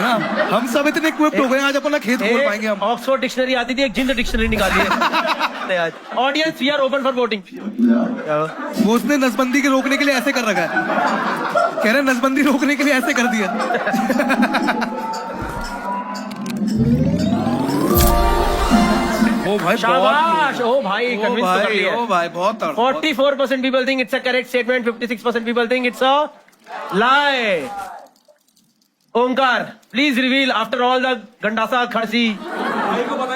ना? हम सब इतने इक्विप्ड हो गए हैं, आज अपना खेत खोल पाएंगे हम। ऑक्सफोर्ड डिक्शनरी आती थी, एक जिंद डिक्शनरी निकाली है. Audience, we are open for voting. वो उसने नसबंदी के रोकने के लिए ऐसे कर रखा है, कह रहे हैं नसबंदी रोकने के लिए ऐसे कर दिया। ओ भाई शाबाश, ओ भाई, कन्विंस तो कर लिया. ओ भाई बहुत तगड़ा। 44% people think it's a correct statement. 56% people think it's a lie. Omkar, please reveal after all the गंडासा, खड़सी,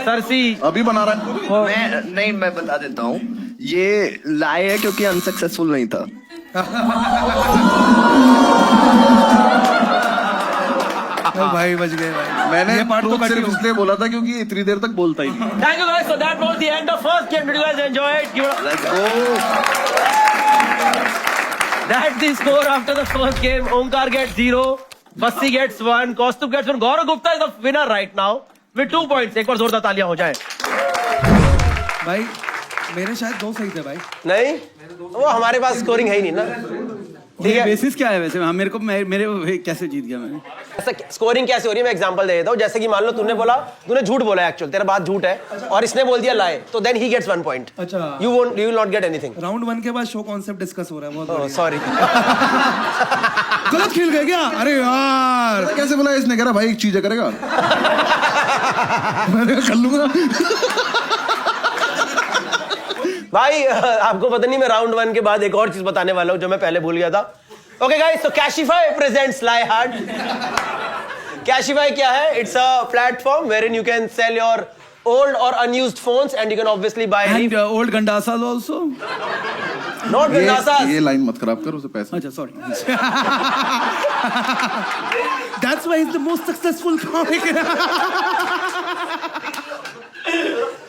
सरसी. अभी बना रहा है। मैं बता देता हूँ, ये लाए है क्योंकि अनसक्सेसफुल नहीं था। भाई बच गए भाई। मैंने ये पार्ट तो सिर्फ इसलिए बोला था क्योंकि ये इतनी देर तक बोलता ही नहीं। Thank you guys. So that was the end of first game. Did you guys enjoy it? Give it up. Let's go। That's the score after the first game. Omkar gets 0. Basti gets 1. Kaustubh gets 1. Gaurav Gupta is the winner right now with 2 points. एक बार जोरदार तालियां हो जाए. भाई मेरे शायद 2 सही थे भाई। नहीं, वो हमारे पास स्कोरिंग है ही नहीं ना. ठीक है, बेसिस क्या है वैसे? हाँ, मेरे कैसे जीत गया मैं? ऐसा स्कोरिंग कैसे हो रही है, मैं एग्जांपल दे देता हूँ. जैसे कि मान लो तूने झूठ बोला, एक्चुअल तेरा बात झूठ है और इसने बोल दिया लाए, तो देन ही गेट्स 1 पॉइंट. अच्छा, you will not get anything. Round 1 के बाद शो कॉन्सेप्ट डिस्कस हो रहा है, बहुत बढ़िया। सॉरी. गलत खेल गए क्या? अरे यार कैसे बोला इसने? कह रहा भाई एक चीज करेगा। मैंने कर लूंगा। भाई आपको पता नहीं, मैं राउंड 1 के बाद एक और चीज बताने वाला हूं जो मैं पहले भूल गया था. Okay guys, so Cashify presents Lie Hard. Cashify क्या है? It's a platform wherein you can sell your old or unused phones and you can obviously buy And old gandasas also. not gandasas. ये line मत खराब कर, उसे पैसे। अच्छा sorry. That's why he's the most successful comic.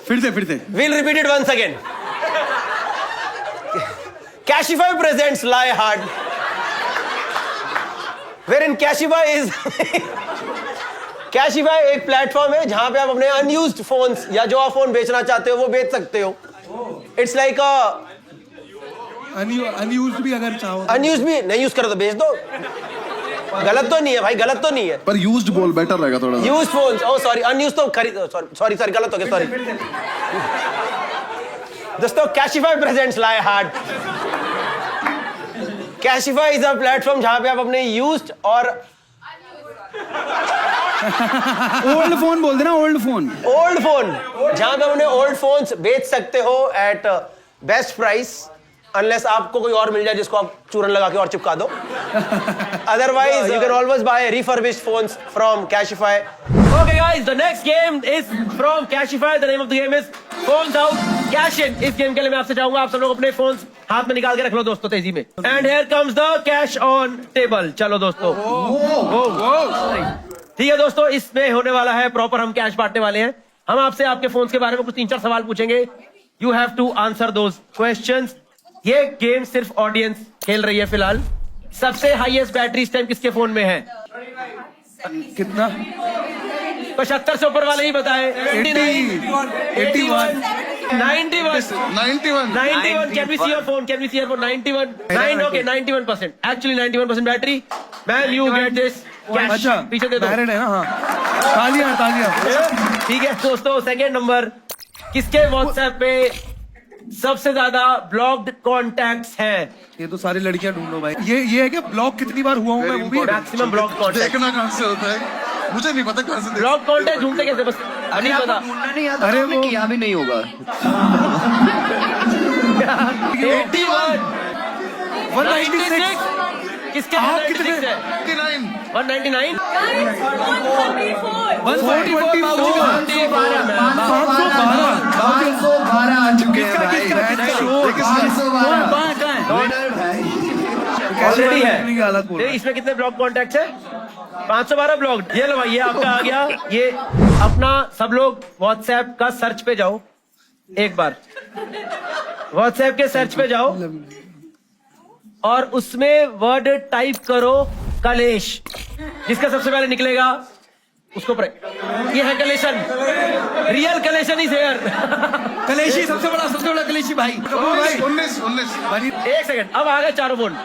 फिर से We'll repeat it once again. Cashify presents Lie Hard. Wherein Cashify is Cashify एक प्लेटफॉर्म है जहां पे आप अपने अनयूज्ड फोन्स या जो आप फोन बेचना चाहते हो वो बेच सकते हो. इट्स लाइक अनयूज्ड भी अगर चाहो तो। अनयूज्ड भी नहीं यूज करो तो बेच दो. गलत तो नहीं है भाई, गलत तो नहीं है. पर यूज्ड बोल बेटर रहेगा थोड़ा। Used phones, oh sorry, unused तो खरीद, सॉरी गलत हो गया, सॉरी. दोस्तों, Cashify presents Lie Hard. Cashify is a platform जहां पे आप अपने यूज्ड और ओल्ड फोन बोल देना, ओल्ड फोन जहां पे अपने ओल्ड फोन्स बेच सकते हो एट बेस्ट प्राइस, अनलेस आपको कोई और मिल जाए जिसको आप चूरन लगा के और चिपका दो. Otherwise, you can always buy refurbished phones from Cashify. Okay guys, the next game is from Cashify. The name of the game is Phones Out Cash In. इस गेम के लिए मैं आपसे चाहूंगा आप सब लोग अपने फोन्स हाथ में निकाल के रख लो दोस्तों, तेजी में. And here comes the cash on table. चलो दोस्तों. ठीक है दोस्तों, इसमें होने वाला है प्रॉपर, हम कैश बांटने वाले हैं. हम आपसे आपके फोन्स के बारे में कुछ 3-4 सवाल पूछेंगे. You have to answer those questions. ये गेम सिर्फ ऑडियंस खेल रही है फिलहाल. सबसे हाईएस्ट बैटरी इस टाइम किसके फोन में है? कितना? 75 से ऊपर वाले ही बताए. 81 91. Can we see your phone? 91. 91%. Actually 91% battery. Man, you get this. Cash. अच्छा, पीछे दे दो. मैरिड है ना? हाँ, तालियां। ठीक है दोस्तों, सेकेंड नंबर. किसके व्हाट्सएप पे सबसे ज्यादा ब्लॉक्ड कॉन्टैक्ट्स हैं? ये तो सारी लड़कियां ढूंढो भाई. ये है कि ब्लॉक कितनी बार हुआ हूँ मैं, वो भी मैक्सिमम ब्लॉक कॉन्टैक्ट. देखना कहाँ से होता है, मुझे नहीं पता कहाँ से. ब्लॉक कॉन्टैक्ट ढूंढते कैसे? बस नहीं पता. ढूंढना नहीं आता, अरे हमने वो- किया भी नहीं होगा. गई वो। 81, 196। किसके आप 196 कितने? है? 199, 512 आ चुके हैं भाई। ऑलरेडी है। हालत बोल नहीं, इसमें कितने ब्लॉक कॉन्टैक्ट है? 512 ब्लॉक। ये लो भाई, ये आपका आ गया। ये अपना सब लोग व्हाट्सएप का सर्च पे जाओ, एक बार व्हाट्सएप के सर्च पे जाओ और उसमें वर्ड टाइप करो कलेश। जिसका सबसे पहले निकलेगा उसको ये है कलेशन। रियल कलेशन इज हियर। कलेशी सबसे बड़ा कलेशी भाई। 19 एक सेकंड, अब आ गए चारों फोन।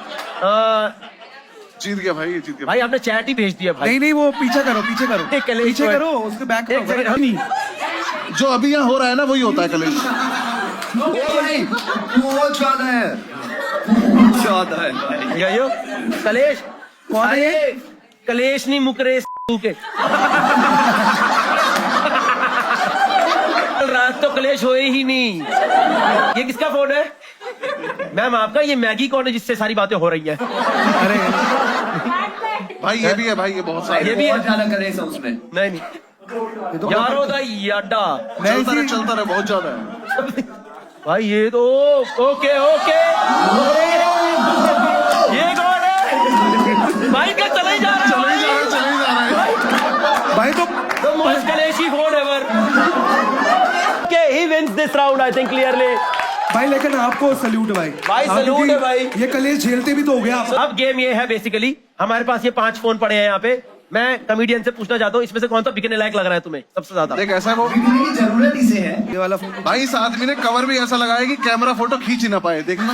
जीत गया भाई, ये जीत गया। भाई आपने चैट ही भेज दिया भाई। नहीं नहीं, वो पीछे करो, पीछे करो, एक कलेश पीछे हुआ है। करो, उसके बैक एक करो। सेकंड, जो अभी यहाँ हो रहा है ना, वही होता है कलेश। भाई बहुत ज्यादा है, ज्यादा है भाई। यो कलेश कौन है ये? अरे, कलेश नहीं मुकरे के रात तो कलेश होए ही नहीं। ये किसका फोन है मैम आपका? ये मैगी कौन है जिससे सारी बातें हो रही है? अरे भाई ये भी है भाई, ये बहुत सारे। ये भी है। बहुत ज्यादा करें उसमें। नहीं नहीं यारो दा याडा चलता रहे, बहुत ज्यादा है। भाई ये तो ओके ओके। ये कौन है भाई? क्या चले ही जा रहा है चले जा रहे हैं। भाई तो The most Kaleshi phone ever. Okay, he wins this round, I think clearly. भाई लेकिन आपको सल्यूट भाई। भाई, आप सल्यूट क्योंकि है भाई। ये कलेश झेलते भी तो हो गया आप। अब गेम ये है बेसिकली, हमारे पास ये 5 फोन पड़े हैं यहाँ पे। मैं कमेडियन से पूछना चाहता हूँ, इसमें से कौन सा बिकने लायक लग रहा है तुम्हें सबसे ज्यादा? देख ऐसा है वो की जरूरत इसे है। ये वाला फोन भाई, इस आदमी ने कवर भी ऐसा लगाया कि कैमरा फोटो खींच ही ना पाए। देखना।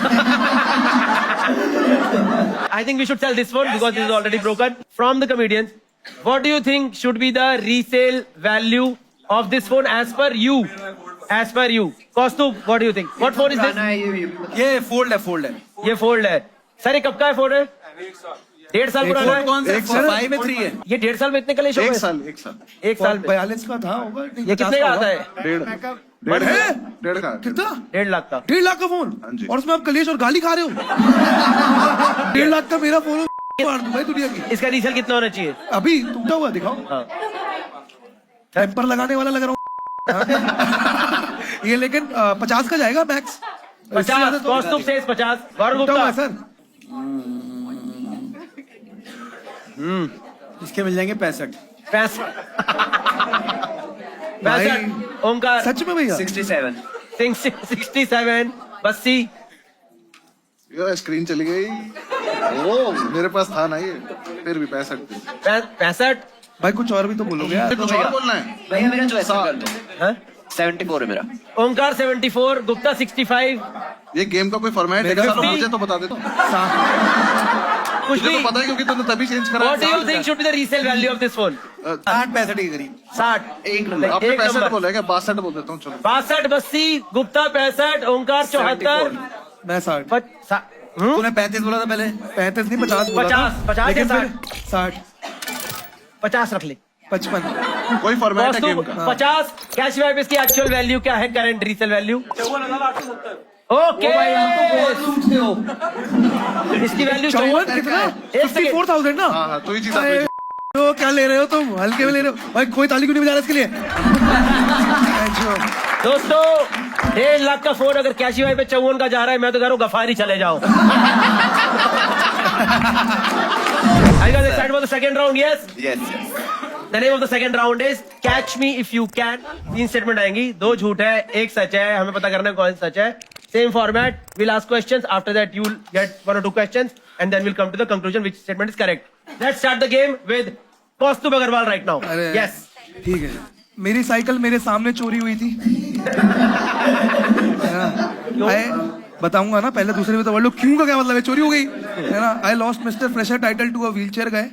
I think we should sell this one because this is already broken. From the comedians, what do you think should be the resale value of this phone as per you? As per you. Kaustubh, what do you think? What phone is this? ये fold है। ये fold है। Sir ये कब का है phone है? 1.5 साल पुराना है। कौन सा? एक साल- 5 में 3 है। ये 1.5 साल में इतने कलेश हो गए? एक साल एक साल में 42 का था होगा। ये कितने का आता है? डेढ़ है? का कितना? 1.5 लाख का। 1.5 लाख का फोन हाँ जी। और उसमें आप कलेश और गाली खा रहे हो। 1.5 लाख का मेरा फोन मार दूं भाई दुनिया की। इसका रीसेल कितना होना चाहिए? अभी टूटा हुआ दिखाओ। हाँ। टेम्पर लगाने वाला लग रहा हूँ। ये लेकिन 50 का जाएगा मैक्स। 50 कौस्तुभ से 50। गौरव टूटा हुआ है गुप्ता सर। इसके मिल जाएंगे 65। 65। ओमकार सच में भैया 67। 67। बस्सी ये स्क्रीन चली गई। ओ मेरे पास था ना ये, फिर भी 65। 65। भाई कुछ और भी तो बोलोगे यार। कुछ और बोलना है? भैया मेरा चॉइस कर दो। हाँ? 74 है मेरा। ओमकार 74, गुप्ता 65। ये गेम का कोई फॉर्मेट है? मेरा- मुझे तो बता दे। तो कुछ मुझे भी। तो पता है क्योंकि तूने तभी चेंज करा। What do you think should be the resale value of this phone? 60-65 के करीब। 60। एक नंबर। आपने एक 65 नंबर। बोला है क्या? 62 बोल देता हूँ चलो। 62 बस्सी, गुप्ता 65, ओमकार 74। मैं 60। तूने 35 बोला था पहले। 35 नहीं 50 बोला था। 50 लेकिन या फिर 60 50 रख ले। 55 कोई फॉर्मेट है गेम कौस्तुभ का? 50। कैश वाइप इसकी एक्चुअल वैल्यू क्या है? Current resale value? ओके इसकी वैल्यू 54 कितना? 54,000 ना। हाँ हाँ, तो ही जीता। अरे, तो क्या ले रहे हो तुम? हल्के में ले रहे हो भाई। कोई ताली क्यों नहीं बजा रहा इसके लिए? दोस्तों 1.5 लाख का फोन अगर कैश वाइप पे 54 का जा रहा है, मैं तो कह रहा हूँ गफारी चले जाओ। I got excited for the second round, yes? Yes. The name of the second round is Catch Me If You Can. 3 statement आएंगी, 2 झूठ है, 1 सच है। हमें पता करना है कौन सा सच है। Same format. We'll ask questions. After that, you'll get 1 or 2 questions, and then we'll come to the conclusion which statement is correct. Let's start the game with Kaustubh Agarwal right now. अरे Yes. ठीक है। मेरी cycle मेरे सामने चोरी हुई थी। बताऊंगा ना, पहले दूसरे में तो वर्ड लो। क्यों का क्या मतलब है? चोरी हो गई है ना। I lost mister fresher title to a wheelchair guy,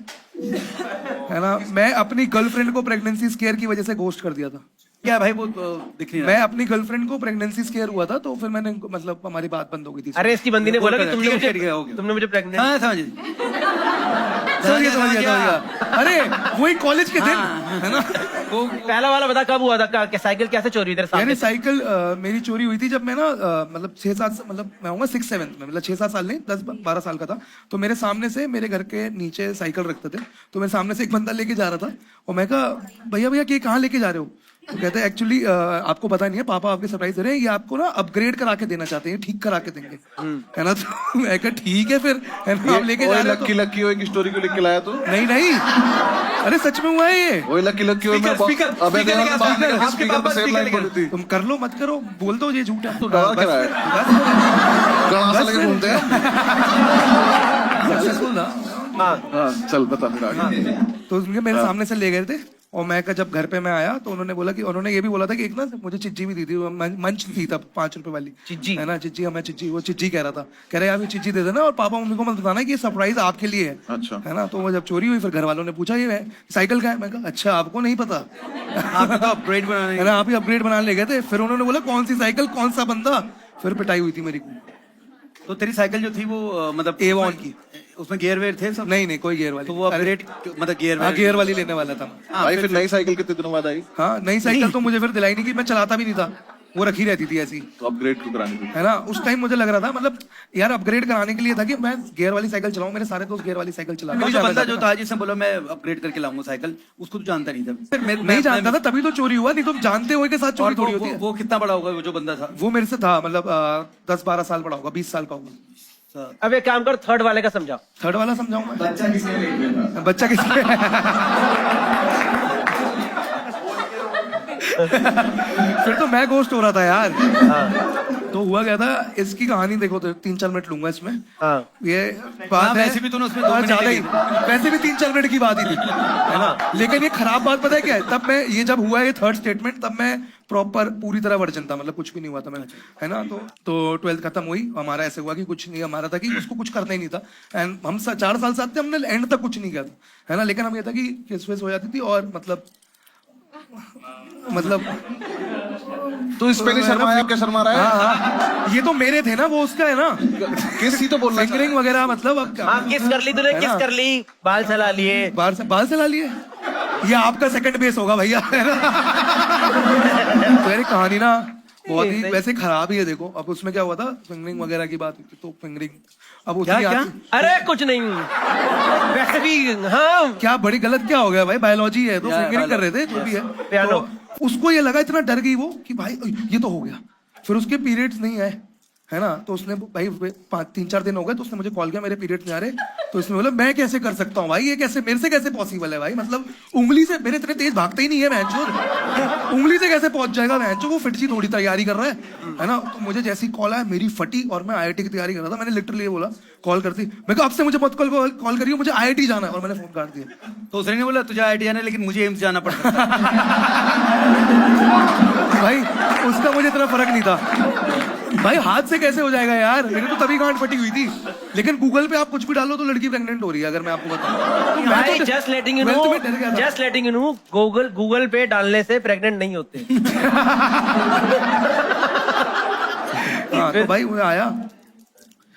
है ना। मैं अपनी गर्लफ्रेंड को प्रेगनेंसी स्केयर की वजह से घोस्ट कर दिया था। क्या भाई वो दिख नहीं रहा। मैं अपनी गर्लफ्रेंड को प्रेगनेंसी स्केयर हुआ था, तो फिर मैंने मतलब हमारी बात बंद हो गई थी। अरे इसकी बंदी ने बोला कि ठीक है, ठीक है, हो गया। तुमने मुझे प्रेग्नेंट। हाँ समझ समझ गया। अरे वही कॉलेज के दिन है ना। वो पहला वाला बता कब हुआ था, साइकिल कैसे चोरी हुई तेरे सामने? यानी साइकिल मेरी चोरी हुई थी जब मैं ना मतलब 6-7 मतलब मैं होऊंगा 6-7 में, मतलब 6-7 साल नहीं 10-12 साल का था। तो मेरे सामने से मेरे घर के नीचे साइकिल रखते थे, तो मेरे सामने से एक बंदा लेके जा रहा था और मैं कहा भैया भैया ये कहाँ लेके जा रहे हो? तो कहते हैं एक्चुअली आपको पता नहीं है, पापा आपके सरप्राइज दे रहे हैं, ये आपको ना अपग्रेड करा के देना चाहते हैं, ठीक करा के देंगे, है ना। तो मैं कहा ठीक है फिर, है ना, आप लेके जा रहे हो लक्की तो। लक्की हो एक स्टोरी को लिख के लाया तो नहीं नहीं, अरे सच में हुआ है ये। वही लक्की लक्की हो मैं स्पीकर अबे स्पीकर लेके आ, आपके स्पीकर पापा पे सेम स्पीकर लाइन लेके बोली थी। तुम कर लो मत करो, बोल दो ये झूठ है। तू डरा क्या रहा है? गड़ासा लेके घूमते हैं। सक्सेसफुल था। हाँ चल बता फिर आगे। तो उनके मेरे सामने से ले गए थे और मैं जब घर पे मैं आया तो उन्होंने बोला कि उन्होंने ये भी बोला था कि एक ना मुझे चिज्जी भी दी थी, मंच थी तब 5 रुपए वाली चिज्जी? है ना, चिज्जी। हमें चिज्जी, वो चिज्जी कह रहा था, कह रहे यार ये चिज्जी दे देना और पापा मम्मी को मत बताना कि ये सरप्राइज आपके लिए है। अच्छा। है ना। तो वो जब चोरी हुई फिर घर वालों ने पूछा ये साइकिल का है, मैं कहा अच्छा आपको नहीं पता, आप तो अपग्रेड बनाने है ना, आप ही अपग्रेड बनाने ले गए थे। फिर उन्होंने बोला कौन सी साइकिल, कौन सा बंदा, फिर पिटाई हुई थी मेरी को। तो तेरी साइकिल जो थी वो मतलब A1 की, उसमें गियर वेयर थे सब? नहीं नहीं कोई गियर वाली। तो वो अपग्रेड मतलब गियर हाँ गियर वाली लेने वाला था। भाई फिर नई साइकिल कितने दिनों बाद आई? हाँ नई साइकिल तो मुझे फिर दिलाई नहीं, की मैं चलाता भी नहीं था, वो रखी रहती थी ऐसी, तो अपग्रेड क्यों करानी थी? है ना। उस टाइम मुझे लग रहा था मतलब यार अपग्रेड कराने के लिए था कि मैं गियर वाली साइकिल चलाऊं, मेरे सारे दोस्त गियर वाली साइकिल चला। जो बंदा जो था जिसने बोला मैं अपग्रेड करके लाऊंगा साइकिल, उसको तो जानता नहीं था। फिर नहीं जानता था तभी तो चोरी हुआ, नहीं तो जानते हुए के साथ और चोरी थोड़ी होती है। वो कितना बड़ा होगा वो जो बंदा था? वो मेरे से था मतलब 10-12 साल बड़ा होगा, 20 साल का होगा। अब एक काम कर, थर्ड वाले का समझाओ। थर्ड वाला समझाऊं मैं? बच्चा किसने फिर तो मैं गोस्ट हो रहा था यार। तो हुआ क्या था, इसकी कहानी देखो तो 3-4 मिनट लूंगा इसमें। ये बात है, वैसे भी तूने उसमें 2 मिनट ज्यादा ही, लगे। वैसे भी 3-4 मिनट की बात ही थी, है ना। लेकिन ये खराब बात पता है क्या है, तब मैं ये जब हुआ ये थर्ड स्टेटमेंट, तब मैं प्रॉपर पूरी तरह वर्जन था, मतलब कुछ भी नहीं हुआ था मैं, है ना। तो 12th खत्म हुई, हमारा ऐसे हुआ कि कुछ नहीं, हमारा था कि उसको कुछ करना ही नहीं था। एंड हम 4 साल साथ थे, हमने एंड तक कुछ नहीं किया था, है ना। लेकिन हम ये था कि किस हो जाती थी और मतलब तो इस पे नहीं शर्माया, क्या शर्मा रहा है? हाँ, ये तो मेरे थे ना, वो उसका है ना, किस ही तो बोलना है। फिंगरिंग वगैरह मतलब अब हाँ किस कर ली तूने, है किस ना? कर ली, बाल चला लिए। बाल से ला लिए, ये आपका सेकंड बेस होगा भैया, है ना। तो यार कहानी ना बहुत ही वैसे खराब ही है। देखो अब उसमें क्या हुआ था, फिंगरिंग वगैरह की बात हुई, तो फिंगरिंग अब उसकी क्या? अरे कुछ नहीं, वैसे भी हाँ क्या बड़ी गलत क्या हो गया भाई, बायोलॉजी है तो यार, फिंगरिंग कर रहे थे जो भी है। पियानो। तो उसको ये लगा, इतना डर गई वो कि भाई ये तो हो गया। फिर उसके पीरियड्स नहीं आए, है ना। तो उसने भाई 3-4 दिन हो गए, तो उसने मुझे कॉल किया मेरे पीरियड्स नहीं आ रहे। तो उसने बोला मैं कैसे कर सकता हूँ भाई, ये कैसे मेरे से कैसे पॉसिबल है भाई, मतलब उंगली से मेरे इतने तेज भागता ही नहीं है भैंचोद, उंगली से कैसे पहुंच जाएगा भैंचोद, वो फिट सी थोड़ी तैयारी कर रहा है ना। तो मुझे जैसी कॉल आया मेरी फटी, और मैं IIT की तैयारी कर रहा था। मैंने लिटरली बोला कॉल करती, मैं कहा अब से मुझे मत कॉल करिए, मुझे IIT जाना है, और मैंने फोन काट दिया। तो उसने नहीं बोला तुझे IIT जाना है लेकिन मुझे एम्स जाना पड़ता है? भाई उसका मुझे इतना फर्क नहीं था भाई, हाथ से कैसे हो जाएगा यार, मेरी तो तभी गांठ फटी हुई थी। लेकिन गूगल पे आप कुछ भी डालो तो लड़की प्रेग्नेंट हो रही है, अगर मैं आपको बताऊं। तो मैं तो just letting you know, 12th में डर गया था। Just letting you know, Google पे डालने से प्रेग्नेंट नहीं होते। हाँ, तो भाई वो आया,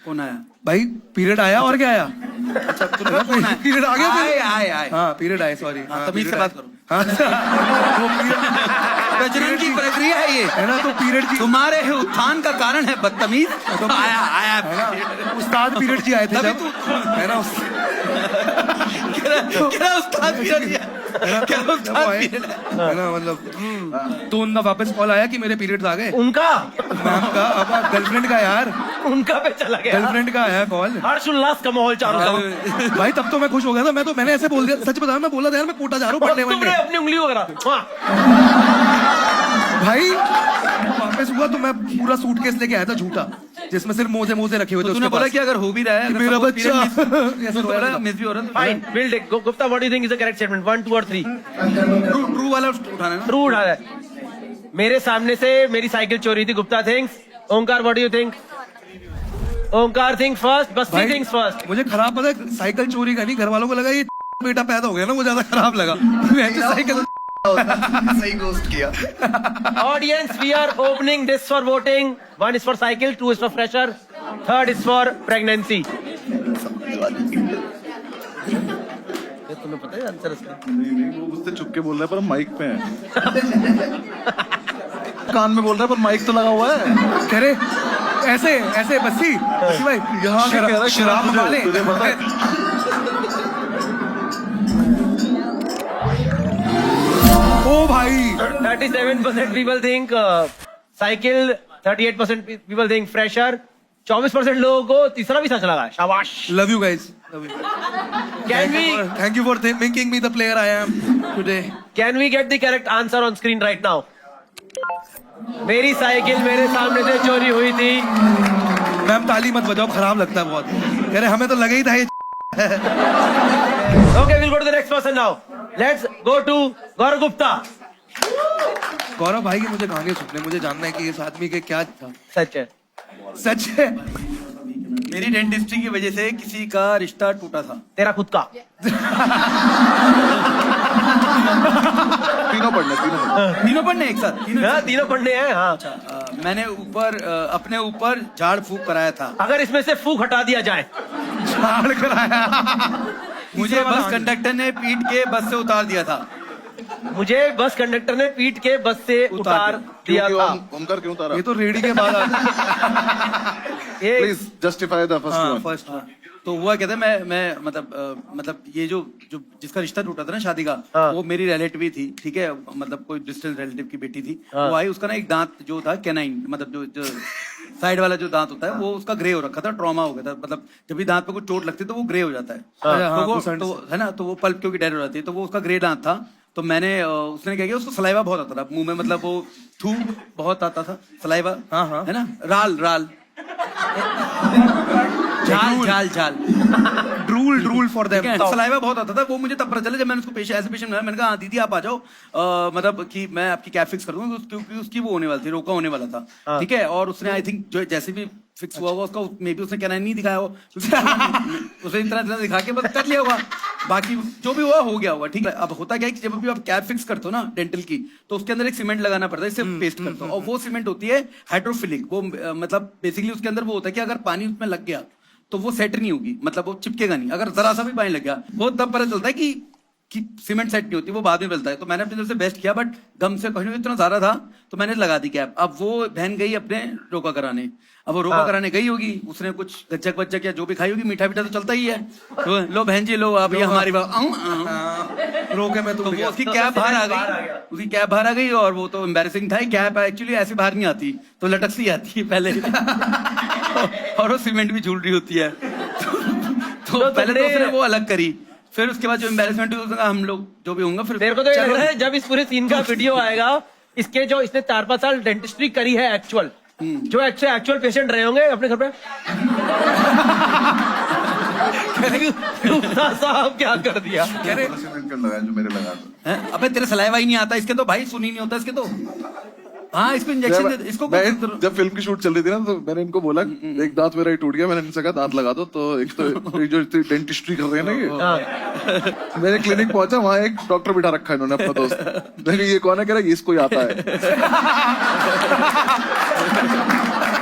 कौन आया? भाई पीरियड आया, और क्या आया, अच्छा पीरियड आ गया फिर? आए हाँ पीरियड आए, सॉरी। तमीज से बात करो। हाँ वो प्रजनन की प्रक्रिया है ये, है ना। तो पीरियड की तुम्हारे उत्थान का कारण है बदतमीज। आया है ना, उस्ताद पीरियड जी आए थे तभी जब, है ना। क्या उस्ताद पीरियड दिया? क्या उस्ताद पीरियड है? है ना, मतलब तो उनका वापस कॉल आया कि मेरे पीरियड्स आ गए। उनका मैम का, अब गर्लफ्रेंड का यार, उनका पे चला गया, गर्लफ्रेंड का आया कॉल। हर्ष उल्लास का माहौल चारों तरफ। भाई तब तो मैं खुश हो गया था, मैंने ऐसे बोल दिया, सच बताया, मैं बोला था यार मैं कोटा जा रहा हूँ पढ़ने तुमने वनडे। अपनी उंगली वगैरह भाई वापस हुआ तो मैं पूरा सूटकेस लेके आया था झूठा, जिसमें सिर्फ मोजे रखे हुए थे। तूने उसके बोला पास कि अगर हो भी रहा है, मेरा बच्चा ऐसे रोया था। मिस भी हो रहा है, fine, will take. Gupta, what do you think is the correct statement? 1, 2 और 3? ट्रू वाला उठाना है ना? ट्रू उठा है। मेरे सामने से मेरी साइकिल चोरी थी, Gupta thinks. Omkar, what do you think? Omkar thinks first, Basti thinks first. मुझे खराब पता है, साइकिल चोरी का नहीं, घर वालों को लगा ये बेटा पैदा हो गया ना, वो ज्यादा खराब लगा। मैं तो साइकिल सही घोस्ट किया. Audience, we are opening this for voting. 1 is for cycle, 2 is for fresher, 3rd is for pregnancy. तुम्हें पता है आंसर इसका? नहीं, वो मुझसे छुप के बोल रहा है पर माइक पे है. कान में बोल रहा है पर माइक तो लगा हुआ है. कह रहे ऐसे ऐसे बस्सी भाई यहाँ के कह रहा है शराब मंगा ले. तुझे पता है? ओ भाई 37% people think cycle, 38% people think fresher, 24% लोगों को तीसरा भी सच लगा. शाबाश. Love you guys. Can we thank you for making me the player I am today. we get the correct answer on screen right now? मेरी साइकिल मेरे सामने से चोरी हुई थी. मैम ताली मत बजाओ, खराब लगता है बहुत. कह रहे हमें तो लगा ही था ये. Okay, we'll go to the next person now. Let's go to Gaurav Gupta. गौरव भाई के मुझे कहानी सुनने, मुझे जानना है कि इस आदमी के क्या था. सच है. सच है. मेरी डेंटिस्ट्री की वजह से किसी का रिश्ता टूटा था. तेरा खुद का. तीनों पढ़ने एक साथ. तीनों पढ़ने हैं. हाँ. मैंने अपने ऊपर झाड़ फूक कराया था. अगर इसमें से फूक हटा दिया जाए. झाड़ कराया. मुझे बस कंडक्टर ने पीट के बस से उतार दिया था. मुझे बस कंडक्टर ने पीट के बस से उतार दिया था. ओमकार क्यों उतारा? ये तो रेडी के बाद please justify the first one. First. तो हुआ कहते मैं मतलब ये जो जिसका रिश्ता टूटा था ना शादी का, वो मेरी रिलेटिव थी. ठीक है, मतलब कोई डिस्टेंस रिलेटिव की बेटी थी. वो आई, उसका ना एक दांत जो था कैनाइन, मतलब जो साइड वाला जो दांत होता है वो उसका ग्रे हो रखा था. ट्रॉमा हो गया था. मतलब जब भी दांत पे कुछ चोट लगती है तो वो ग्रे हो जाता है. तो वो तो है ना, तो वो पल्प क्योंकि डेड हो जाती है. तो वो उसका ग्रे दांत था. तो मैंने उसने क्या किया, उसको सलाइवा बहुत आता था मुंह में, मतलब वो थू बहुत आता था. सलाइवा है ना, राल झाल ड्रूल फॉर देम. सलाइवा बहुत आता था. वो मुझे तब पता चला जब मैंने उसको ऐसे पेशेंट मिला. मैंने कहा हाँ दीदी आप आ जाओ, मतलब कि मैं आपकी कैब फिक्स कर दूंगा, क्योंकि उसकी वो होने वाली थी, रोका होने वाला था. ठीक है, और उसने आई थिंक जो जैसे भी फिक्स हुआ होगा उसका, मे बी उसने कहना नहीं दिखाया हो, उसे इतना दिखा के बस कर लिया होगा. बाकी जो भी हुआ हो गया होगा. ठीक है, अब होता क्या है कि जब भी आप कैब फिक्स करते हो ना डेंटल की, तो उसके अंदर एक सीमेंट लगाना पड़ता है, इससे पेस्ट करते हो. और वो सीमेंट होती है हाइड्रोफिलिक. वो मतलब बेसिकली उसके अंदर वो होता है कि अगर पानी उसमें लग गया तो वो सेट नहीं होगी, मतलब वो चिपकेगा नहीं. अगर जरा सा भी पानी लग गया, वो तब पता चलता है कि सीमेंट सेट नहीं होती, वो बाद में मिलता है. तो मैंने अपनी तरफ से बेस्ट किया, बट गम से कहीं इतना ज्यादा था तो मैंने लगा दी कैप. अब वो बहन गई अपने रोका कराने. अब वो रोका कराने गई होगी, उसने कुछ गच्चक वच्चक या जो भी खाई होगी, मीठा तो चलता ही है. तो लो बहन जी लो, अब ये हमारी रोके में तो वो उसकी कैप बाहर आ गई. उसकी कैप बाहर आ गई और वो तो एम्बैरेसिंग था. कैप एक्चुअली ऐसे बाहर नहीं आती, तो लटक सी आती है पहले. और वो सीमेंट भी झूल रही होती है. तो पहले तो उसने वो अलग करी, फिर उसके बाद जो एम्बैरेसमेंट हुआ हम लोग जो भी होंगे. फिर मेरे को तो ये लग रहा है जब इस पूरे सीन का वीडियो आएगा, इसके जो इसने 4-5 साल डेंटिस्ट्री करी है एक्चुअल, जो एक्चुअल पेशेंट रहे होंगे अपने घर पे. साहब क्या कर दिया. कह रहे जो मेरे लगा दो. अबे तेरे सलाइवा ही नहीं आता इसके, तो भाई सुन ही नहीं होता इसके तो. हाँ, इसको इंजेक्शन दे. इसको जब फिल्म की शूट चल रही थी ना, तो मैंने इनको बोला एक दांत मेरा ही टूट गया. मैंने इनसे कहा दांत लगा दो. तो एक तो जो डेंटिस्ट्री कर रहे हैं ना ये, मैंने क्लिनिक पहुंचा, वहां एक डॉक्टर बिठा रखा है इन्होंने अपना दोस्त. मैंने ये कौन है, कह रहा है इसको आता है.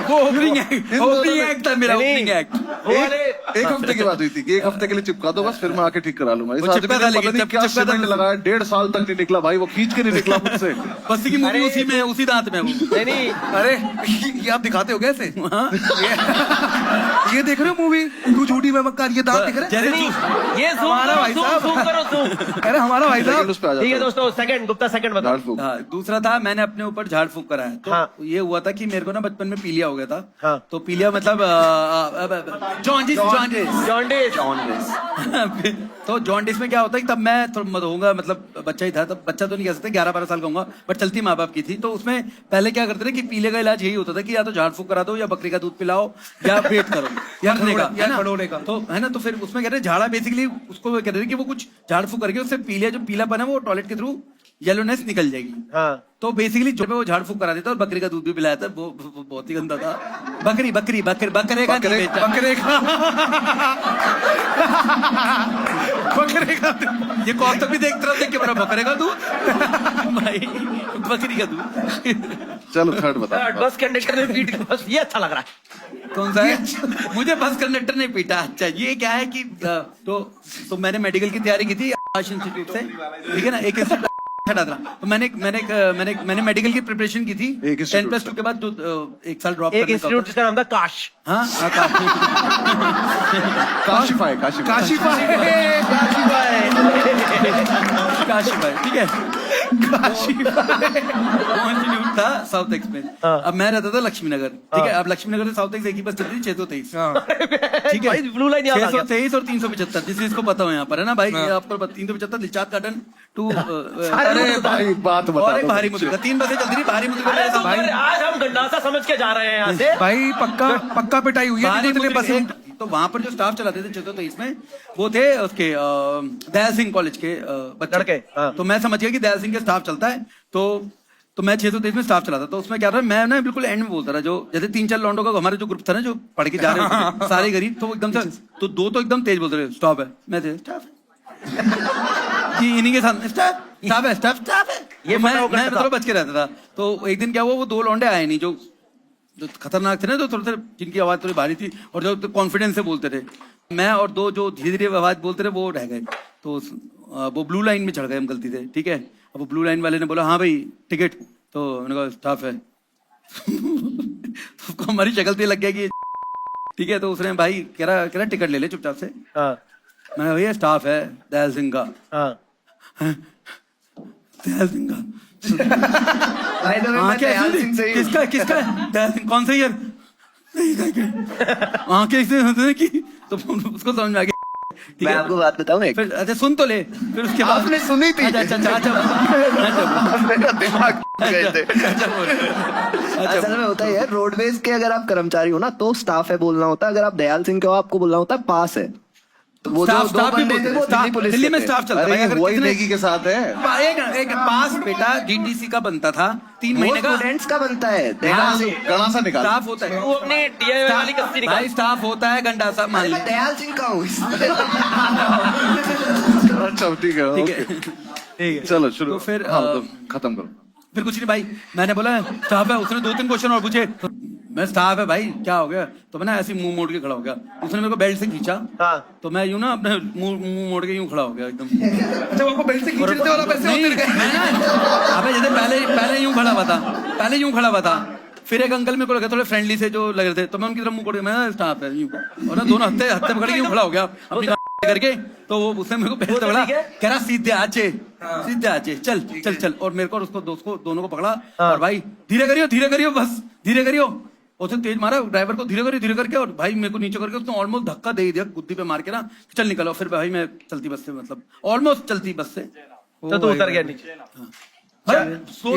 वो ओपनिंग एक्ट था मेरा. ओपनिंग एक्ट एक हफ्ते की बात हुई थी कि एक हफ्ते के लिए चिपका दो बस, फिर मैं आके ठीक करा लूंगा. इस आदमी ने पता नहीं क्या सीमेंट लगाया, 1.5 साल तक नहीं निकला भाई. वो खींच के नहीं निकला मुझसे. बस की मूवी उसी में, उसी दांत में. नहीं अरे ये आप दिखाते हो कैसे? ये देख रहे हो मूवी तू झूठी मैं मक्कार, ये दांत दिख रहे हैं. ये हमारा भाई साहब. अरे हमारा भाई साहब. ठीक है दोस्तों, सेकंड गुप्ता सेकंड बताओ. दूसरा था, मैंने अपने ऊपर झाड़ फूक कराया. तो ये हुआ था कि मेरे को ना बचपन में पीलिया हो गया था. तो पीलिया मतलब जॉन्डिस. तो जॉन्डिस में क्या होता है कि तब मैं थोड़ा होगा, मतलब बच्चा ही था तब. बच्चा तो नहीं कह सकते, 11-12 साल का होगा, बट चलती माँ बाप की थी. तो उसमें पहले क्या करते थे कि पीले का इलाज यही होता था कि या तो झाड़ फूक करा दो, या बकरी का दूध पिलाओ, या पेट करो, या खड़ोने का. तो है ना, तो फिर उसमें कहते हैं झाड़ा, बेसिकली उसको कहते हैं कि वो कुछ झाड़ फूक करके उससे पीलिया जो पीलापन है वो टॉयलेट के थ्रू येलोनेस निकल जाएगी. तो बेसिकली जो वो झाड़ फूक करा देता और बकरी का दूध भी पिलाया था. वो बहुत ही गंदा था. बकरे का ये कौस्तुभ भी देख तरफ देख के बराबर करेगा तू भाई, बकरी का तू। चलो थर्ड बता। बस कंडक्टर ने पीट बस, ये अच्छा लग रहा है। कौन सा है? मुझे बस कंडक्टर ने पीटा। अच्छा, ये क्या है कि तो मैंने मेडिकल की तैयारी की थी आश इंस्टीट्यूट से, ठीक है ना, एक इंस्टीट्यूट हटा था। तो मैंने मेडिकल की प्रिपरेशन की थी 10+2 के बाद, एक साल ड्रॉप एक इंस्टीट्यूट जिसका नाम था काश। हाँ काशीफाई ठीक है। इंस्टीट्यूट था साउथ एक्स में। अब मैं रहता था लक्ष्मी नगर, ठीक है। अब लक्ष्मी नगर से साउथ एक्स एक ही बस चलती थी 623, ठीक है। ब्लू लाइन 623 और 375, जिस को पता हो यहाँ पर है ना भाई, आपको 375 दिलचाद गार्डन टू। अरे भाई बात बता। और एक भारी मुद्दा, 3 बसें चलती थी भारी मुद्दा। भाई आज हम गंडासा समझ के जा रहे हैं यहाँ से। भाई पक्का पिटाई हुई है जितने बसें। तो वहां पर जो स्टाफ चलाते थे 623 में, वो थे उसके दयाल सिंह कॉलेज के बच्चे। लड़के, हाँ। तो मैं समझ गया कि दयाल सिंह के स्टाफ चलता है, तो मैं 623 में स्टाफ चलाता। तो उसमें क्या था, मैं ना बिल्कुल एंड में बोलता था, जो जैसे 3-4 लौंडों का हमारा जो ग्रुप था ना, जो पढ़ के जा रहे थे सारे गरीब, तो एकदम से तो 2 तो एकदम तेज बोलते रहे, स्टॉप है। मैं थे स्टाफ कि इन्हीं के साथ स्टाफ है। ये मैं मतलब बच के रहता था। तो एक दिन क्या हुआ, वो 2 लौंडे आए नहीं, जो खतरनाक थे ना, जो थोड़े जिनकी आवाज थोड़ी भारी थी और जो कॉन्फिडेंस से बोलते थे। मैं और 2 जो धीरे धीरे आवाज बोलते रहे, वो रह गए। तो वो ब्लू लाइन में चढ़ गए हम गलती से, ठीक है। अब वो ब्लू लाइन वाले ने बोला हाँ भाई टिकट, तो मैंने कहा स्टाफ है। तो उसको हमारी शक्ल पे लग गया कि ठीक है। तो उसने भाई कह रहा टिकट ले ले चुपचाप से। मैंने भैया स्टाफ है दयाल सिंह का। दयाल सिंह का किसका है? दयाल सिंह कौन सा ईयर? आंखें ऐसे होते कि तो उसको समझ में आ गया। मैं आपको बात बताऊं एक? फिर अच्छा सुन तो ले, फिर उसके बाद आपने सुनी थी? अच्छा मेरा दिमाग गए थे। असल में होता है रोडवेज के अगर आप कर्मचारी हो ना, तो स्टाफ है बोलना होता है। अगर आप दयाल सिंह के हो, आपको बोलना होता है पास है। तो वो स्टाफ दो बंदे थे, वो दिल्ली पुलिस दिल्ली में के थे। स्टाफ चलता है। अगर वही कितने- नेकी के साथ है। एक पास बेटा डीटीसी का बनता था 3 महीने का। स्टूडेंट्स का बनता है। दयाल सिंह गणा सा निकाल। स्टाफ होता है, वो अपनी DIY वाली कस्ती निकाल। भाई स्टाफ होता है गंडासा मान मैं ली। दयाल सिंह का हूँ। अच्छा ठीक है, ठीक है ओके। ठीक है। चलो शुरू। तो फिर हाँ, तो खत्म करो। फिर कुछ नहीं भाई, मैंने बोला स्टाफ है। उसने 2-3 क्वेश्चन और पूछे। तो मैं स्टाफ है भाई क्या हो गया? तो मैं ना ऐसे मुंह मोड़ के खड़ा हो गया। उसने मेरे को बेल्ट से खींचा, तो मैं यूं ना अपने मुंह मोड़ के यूं खड़ा हो गया एकदम। अच्छा वो आपको बेल्ट से खींच रहे थे और आप ऐसे होते रहे? मैं ना अबे जैसे पहले यूं खड़ा हुआ था, फिर एक अंकल मेरे को लगा थोड़े फ्रेंडली से जो लग रहे थे, तो मैं उनकी तरफ मुंह मोड़ के, मैं स्टाफ है यूं, और ना दोनों हत्थे पकड़ के यूं खड़ा हो गया अपनी करके। तो वो उसने मेरे को बेल्ट पकड़ा, कह रहा सीधे आचे चल। और मेरे को और उसको दोस्त को दोनों को पकड़ा और भाई धीरे करियो बस धीरे करियो। उसने तेज मारा ड्राइवर को, धीरे करके, और भाई मेरे को नीचे करके उसने ऑलमोस्ट धक्का दे दिया गुद्दी पे मार के ना, चल निकलो। फिर भाई मैं चलती बस से, मतलब ऑलमोस्ट चलती बस से, तो तू उतर गया नीचे। ये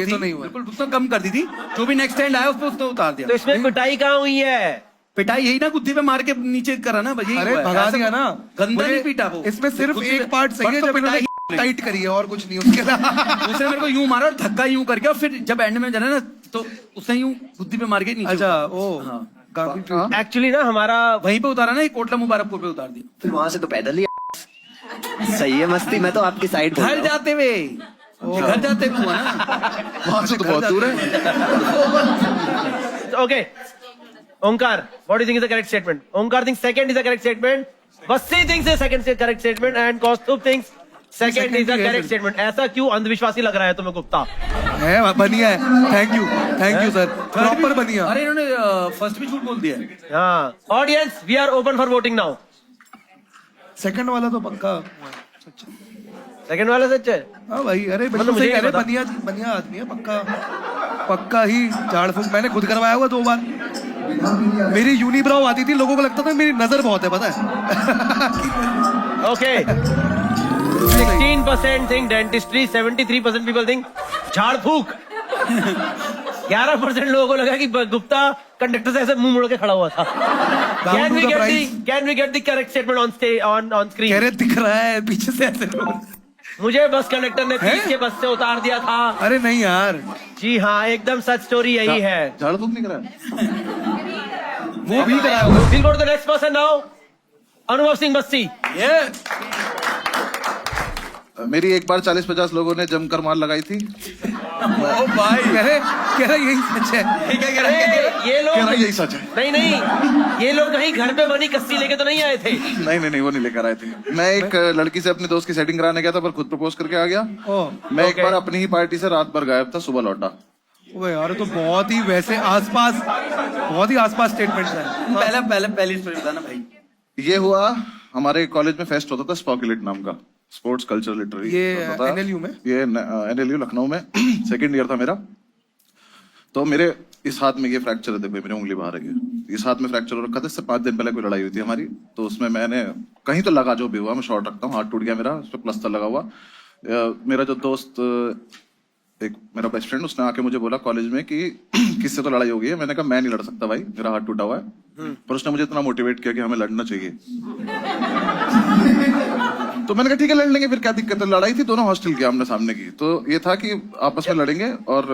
तो नहीं हुआ, बिल्कुल उसने कम कर दी थी। जो भी नेक्स्ट स्टैंड आया उस पर उसने उतार दिया। तो इसमें पिटाई कहाँ हुई है? पिटाई यही ना, गुद्दी पे मार के नीचे करा ना भाई। अरे भगा दिया ना, गंदा नहीं पीटा वो। इसमें सिर्फ गुद्दी एक पे- पार्ट सही है बस तो जब इन्होंने पिटाई- टाइट करी है और कुछ नहीं उसके अलावा। उसने मेरे को यूं मारा और धक्का यूं करके, और फिर जब एंड में जाना ना, तो उसने यूं गुद्दी पे मार के नीचे। अच्छा ओ हाँ, काफी एक्चुअली ना हमारा वहीं पे उतारा ना, कोटला मुबारकपुर पे उतार दिया। फिर वहां से तो पैदल ही। सही है मस्ती, मैं तो आपकी साइड बोल रहा घर हूँ। जाते हुए हुआ ना। वहां से तो बहुत दूर है। Okay. Omkar, what do you think is the correct statement? Omkar thinks second is the correct statement. Bassi thinks the second is the correct statement, and Kaustubh thinks second is the correct statement. ऐसा क्यों अंधविश्वासी लग रहा है तुम्हें गुप्ता? है, बनिया है। Thank you sir, proper बनिया। अरे इन्होंने फर्स्ट भी झूठ बोल दिया है। हाँ, audience we are open for voting now. Second वाला तो पक्का। सेकंड वाला सच है? हाँ भाई, अरे मतलब बिल्कुल मुझे सही कह रहे, नहीं बनिया आदमी है पक्का ही। झाड़ फूक मैंने खुद करवाया हुआ 2 बार। मेरी यूनिब्राउ आती थी, लोगों को लगता था मेरी नजर बहुत है, पता है। Okay. 16% think dentistry, 73% people think झाड़ फूक। 11% लोगों को लगा कि गुप्ता कंडक्टर से ऐसे मुंह मोड़ के खड़ा हुआ था। Can we get the correct statement on screen? कह रहे दिख रहा है पीछे से ऐसे लोग। मुझे बस कंडक्टर ने पीछे के बस से उतार दिया था। अरे नहीं यार, जी हाँ, एकदम सच स्टोरी यही है। झाड़ फूक नहीं करा। वो भी कराया होगा। We'll go to the next person now. अनुभव सिंह बस्सी। ये मेरी एक बार 40-50 लोगों ने जमकर मार लगाई थी। ओ भाई कह रहे यही सच है। ये लोग कह रहा यही सच है। नहीं, ये लोग कहीं घर पे बनी कस्सी लेके तो नहीं आए थे। नहीं, वो नहीं लेकर आए थे। मैं एक लड़की से अपने दोस्त की सेटिंग कराने गया था, पर खुद प्रपोज करके आ गया। मैं एक बार अपनी ही पार्टी से रात भर गायब था, सुबह लौटा। ओए यार तो बहुत ही वैसे आसपास स्टेटमेंट्स हैं। पहली स्टोरी बताना भाई। ये हुआ हमारे कॉलेज में फेस्ट होता था, स्पॉकुलेट नाम का, स्पोर्ट्स कल्चर लिटरेरी। ये NLU में? ये NLU लखनऊ में। सेकंड ईयर था मेरा। तो मेरे इस हाथ में ये फ्रैक्चर है, देखो मेरी उंगली बाहर है। इस हाथ में फ्रैक्चर हो रखा था। इससे 5 दिन पहले कोई लड़ाई हुई थी हमारी, तो उसमें मैंने कहीं तो लगा, जो भी हुआ, मैं शॉर्ट रखता हूँ, हाथ टूट गया मेरा, उस पर प्लास्टर लगा हुआ। मेरा जो दोस्त, एक मेरा बेस्ट फ्रेंड, उसने आके मुझे बोला कॉलेज में कि किससे तो लड़ाई हो गई है। मैंने कहा मैं नहीं लड़ सकता भाई, मेरा हाथ टूटा हुआ है। पर उसने मुझे इतना मोटिवेट किया कि हमें लड़ना चाहिए। तो मैंने कहा ठीक है लड़ लेंगे, फिर क्या दिक्कत है। लड़ाई थी दोनों हॉस्टल की, आमने सामने की। तो ये था कि आपस में लड़ेंगे, और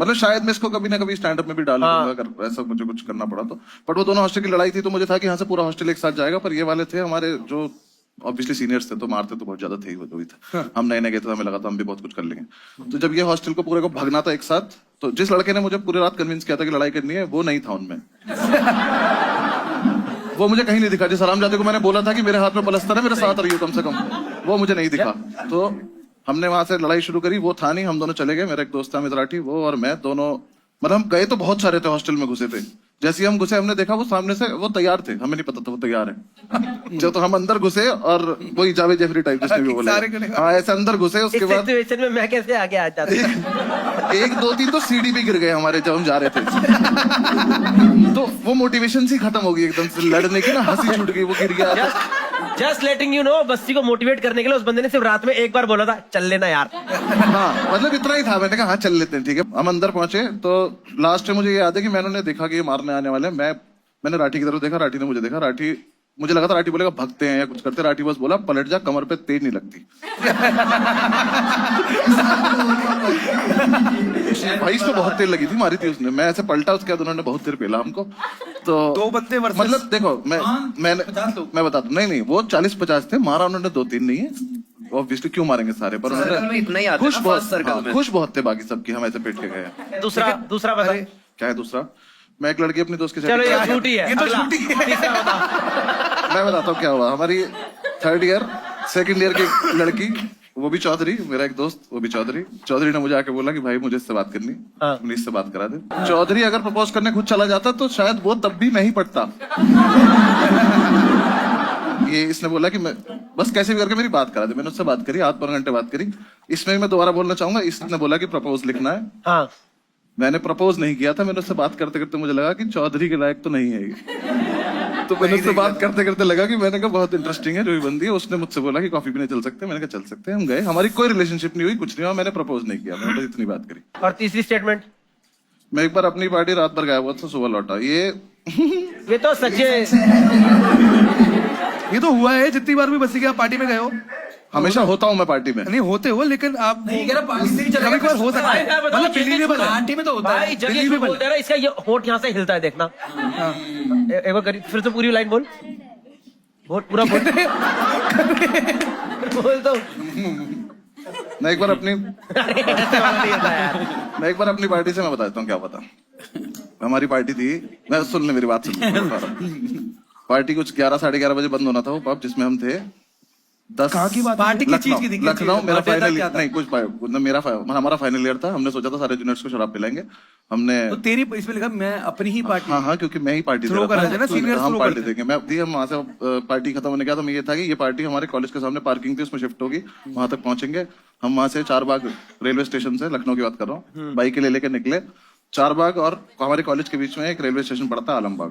मतलब शायद मैं इसको कभी ना कभी स्टैंड अप में भी डाल दूंगा अगर ऐसा मुझे कुछ करना पड़ा तो। बट वो दोनों हॉस्टल की लड़ाई थी, तो मुझे था कि यहाँ से पूरा हॉस्टल एक साथ जाएगा। पर ये वाले थे हमारे जो ऑब्वियसली सीनियर्स थे, तो मारते तो बहुत ज्यादा थे ही, वो तो भी था। हम नए गए थे, हमें लगा था हम भी बहुत कुछ कर लेंगे। तो जब ये हॉस्टल को पूरे को भगना था एक साथ, तो जिस लड़के ने मुझे पूरी रात कन्विंस किया था कि लड़ाई करनी है, वो नहीं था उनमें। वो मुझे कहीं नहीं दिखा। जिस हरामजादे को मैंने बोला था कि मेरे हाथ में प्लास्टर है, मेरे साथ रहिए कम से कम, वो मुझे नहीं दिखा। तो हमने वहां से लड़ाई शुरू करी। वो था नहीं, हम दोनों चले गए। मेरा एक दोस्त था मित्राठी, वो और मैं दोनों, मतलब हम गए तो बहुत सारे थे, हॉस्टल में घुसे थे। जैसे ही हम घुसे, हमने देखा वो सामने से वो तैयार थे, हमें नहीं पता था वो तैयार है। जो तो हम अंदर घुसे, और वही जावेद जफरी टाइप जिसने भी बोला, हाँ ऐसे अंदर घुसे। उसके बाद सिचुएशन में मैं कैसे आगे आ जाता? 1, 2, 3 तो सीढ़ी भी गिर गए हमारे जब हम जा रहे थे। तो वो मोटिवेशन सी खत्म हो गई एकदम से, लड़ने की ना हंसी छूट गई, वो गिर गया। जस्ट लेटिंग यू नो, बस्ती को मोटिवेट करने के लिए उस बंदे ने सिर्फ रात में एक बार बोला था, चल लेना यार। हाँ मतलब इतना ही था। मैंने कहा हाँ चल लेते हैं, ठीक है। हम अंदर पहुंचे तो लास्ट में मुझे याद है कि मैंने देखा कि ये मारने आने वाले हैं। मैंने राठी की तरफ देखा, राठी ने मुझे देखा। राठी, मुझे लगा था राठी बोलेगा भगते हैं या कुछ करते। राठी बस बोला पलट जा, कमर पे तेज नहीं लगती। भाई इसको बहुत तेज लगी थी, मारी थी उसने। मैं ऐसे पलटा, उसके बाद उन्होंने बहुत देर पेला हमको। तो 2 बंदे मतलब देखो, मैं बता दूं, नहीं वो 40-50 थे, मारा उन्होंने 2-3 नहीं है। ऑब्वियसली क्यों मारेंगे सारे, पर उन्होंने इतना ही आता है खुश ना, first circle बहुत, में। खुश बहुत थे बाकी सबकी, हम ऐसे पेट के गए। दूसरा बता। क्या है दूसरा? मैं एक लड़की अपनी दोस्त के चलो ये साथ, झूठी है, ये तो अगला। झूठी है। तीसरा बता। मैं बताता हूँ क्या हुआ। हमारी 3rd ईयर 2nd ईयर की लड़की, वो भी चौधरी, मेरा एक दोस्त वो भी चौधरी ने मुझे आके बोला कि भाई मुझे इससे बात करनी, तुमने इससे बात करा दे। चौधरी अगर प्रपोज करने खुद चला जाता तो शायद वो तब भी मैं ही पढ़ता। ये इसने बोला कि मैं बस कैसे भी करके मेरी बात करा दे। मैंने उससे बात करी, आध पौने घंटे बात करी। इसमें मैं दोबारा बोलना चाहूंगा, इसने बोला कि प्रपोज लिखना है। हाँ, मैंने प्रपोज नहीं किया था। मैंने उससे बात करते करते मुझे लगा कि चौधरी के लायक तो नहीं है ये। तो मैंने उससे बात करते करते लगा कि मैंने कहा बहुत इंटरेस्टिंग है जो भी बंदी है। उसने मुझसे बोला कि कॉफी पीने चल सकते हैं। मैंने कहा चल सकते हैं। हम गए, हमारी कोई रिलेशनशिप नहीं हुई, कुछ नहीं हुआ, मैंने प्रपोज नहीं किया, मैंने बस इतनी बात करी। और तीसरी स्टेटमेंट? मैं एक बार अपनी पार्टी रात भर गया हुआ था, सुबह लौटा। ये तो सच्चे। ये तो हुआ है, जितनी बार भी बस्ती के आप पार्टी में गए हो। हमेशा होता हूँ मैं पार्टी में। नहीं होते हो, लेकिन आप नहीं कह रहा पार्टी से ही चलेगा। कभी कभार हो सकता है, मतलब बिलीवेबल है। पार्टी में तो होता है। भाई जब ये बोल दे रहा है, इसका ये होठ यहाँ से हिलता है, देखना। एक बार करी, फिर से पूरी लाइन बोल, पूरा बोल। बोल तो। मैं एक बार अपनी पार्टी से मैं बताता हूँ क्या पता। हमारी पार्टी थी, मैं सुन ले मेरी बात सुन। पार्टी कुछ 11 साढ़े 11 बजे बंद होना था वो पब जिसमें हम थे। 10 कहाँ की बात? पार्टी की चीज की दिक्कत? लखनऊ। मेरा फाइनल क्या था? नहीं कुछ हमारा फाइनल ईयर था। हमने सोचा था सारे जूनियर्स को शराब पिलाएंगे। हमने तो तेरी इसमें लिखा मैं अपनी ही पार्टी। हाँ क्योंकि मैं ही पार्टी थ्रो कर रहे थे ना, सीनियर्स हम थ्रो पार्टी करते देंगे। मैं दी, हम वहां से पार्टी खत्म होने का तो मैं ये था कि ये पार्टी हमारे कॉलेज के सामने पार्किंग थी, उसमें शिफ्ट होगी, वहां तक पहुंचेंगे हम। वहां से 4 बाग रेलवे स्टेशन से, लखनऊ की बात कर रहा हूँ, बाइक ले लेके निकले। 4 बाग और हमारे कॉलेज के बीच में एक रेलवे स्टेशन पड़ता है आलमबाग।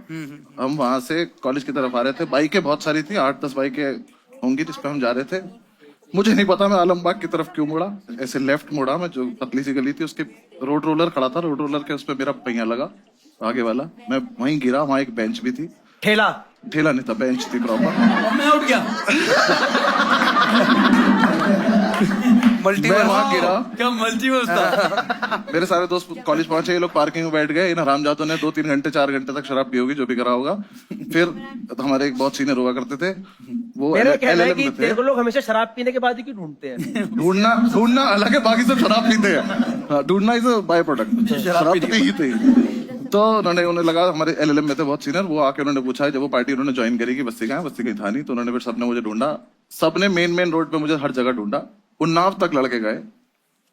हम वहां से कॉलेज की तरफ आ रहे थे। बाइकें बहुत सारी थी, 8-10 बाइकें होंगी जिसपे हम जा रहे थे। मुझे नहीं पता मैं आलमबाग की तरफ क्यों मुड़ा, ऐसे लेफ्ट मुड़ा मैं। जो पतली सी गली थी उसके रोड रोलर खड़ा था, रोड रोलर के उस पर मेरा पहिया लगा आगे वाला, मैं वहीं गिरा। वहां एक बेंच भी थी। ठेला नहीं था, बेंच थी प्रॉपर। मैं उठ गया। मैं वहां गिरा। क्या मल्टीवर्स था? मेरे सारे दोस्त कॉलेज पहुंचे, ये लोग पार्किंग में बैठ गए। इन हरामजादों ने 2-3 घंटे 4 घंटे तक शराब पी होगी, जो भी करा होगा। फिर हमारे एक बहुत सीनियर हुआ करते थे, वो मेरा कहना है LLM कि में थे। तेरे को लोग हमेशा शराब पीने के बाद ही क्यों ढूंढते हैं? ढूंढना अलग है, बाकी सब शराब पीते हैं। हाँ, ढूंढना इज बाय प्रोडक्ट, शराब पीते ही थे। तो उन्हें लगा हमारे LLM में थे बहुत सीनियर, वो आके उन्होंने पूछा जब वो पार्टी उन्होंने ज्वाइन करी कि बस्ती कहाँ है, बस्ती कहीं था नहीं। तो उन्होंने फिर सबने मुझे ढूंढा, सबने मेन रोड पे मुझे हर जगह ढूंढा। उन्नाव तक लड़के गए,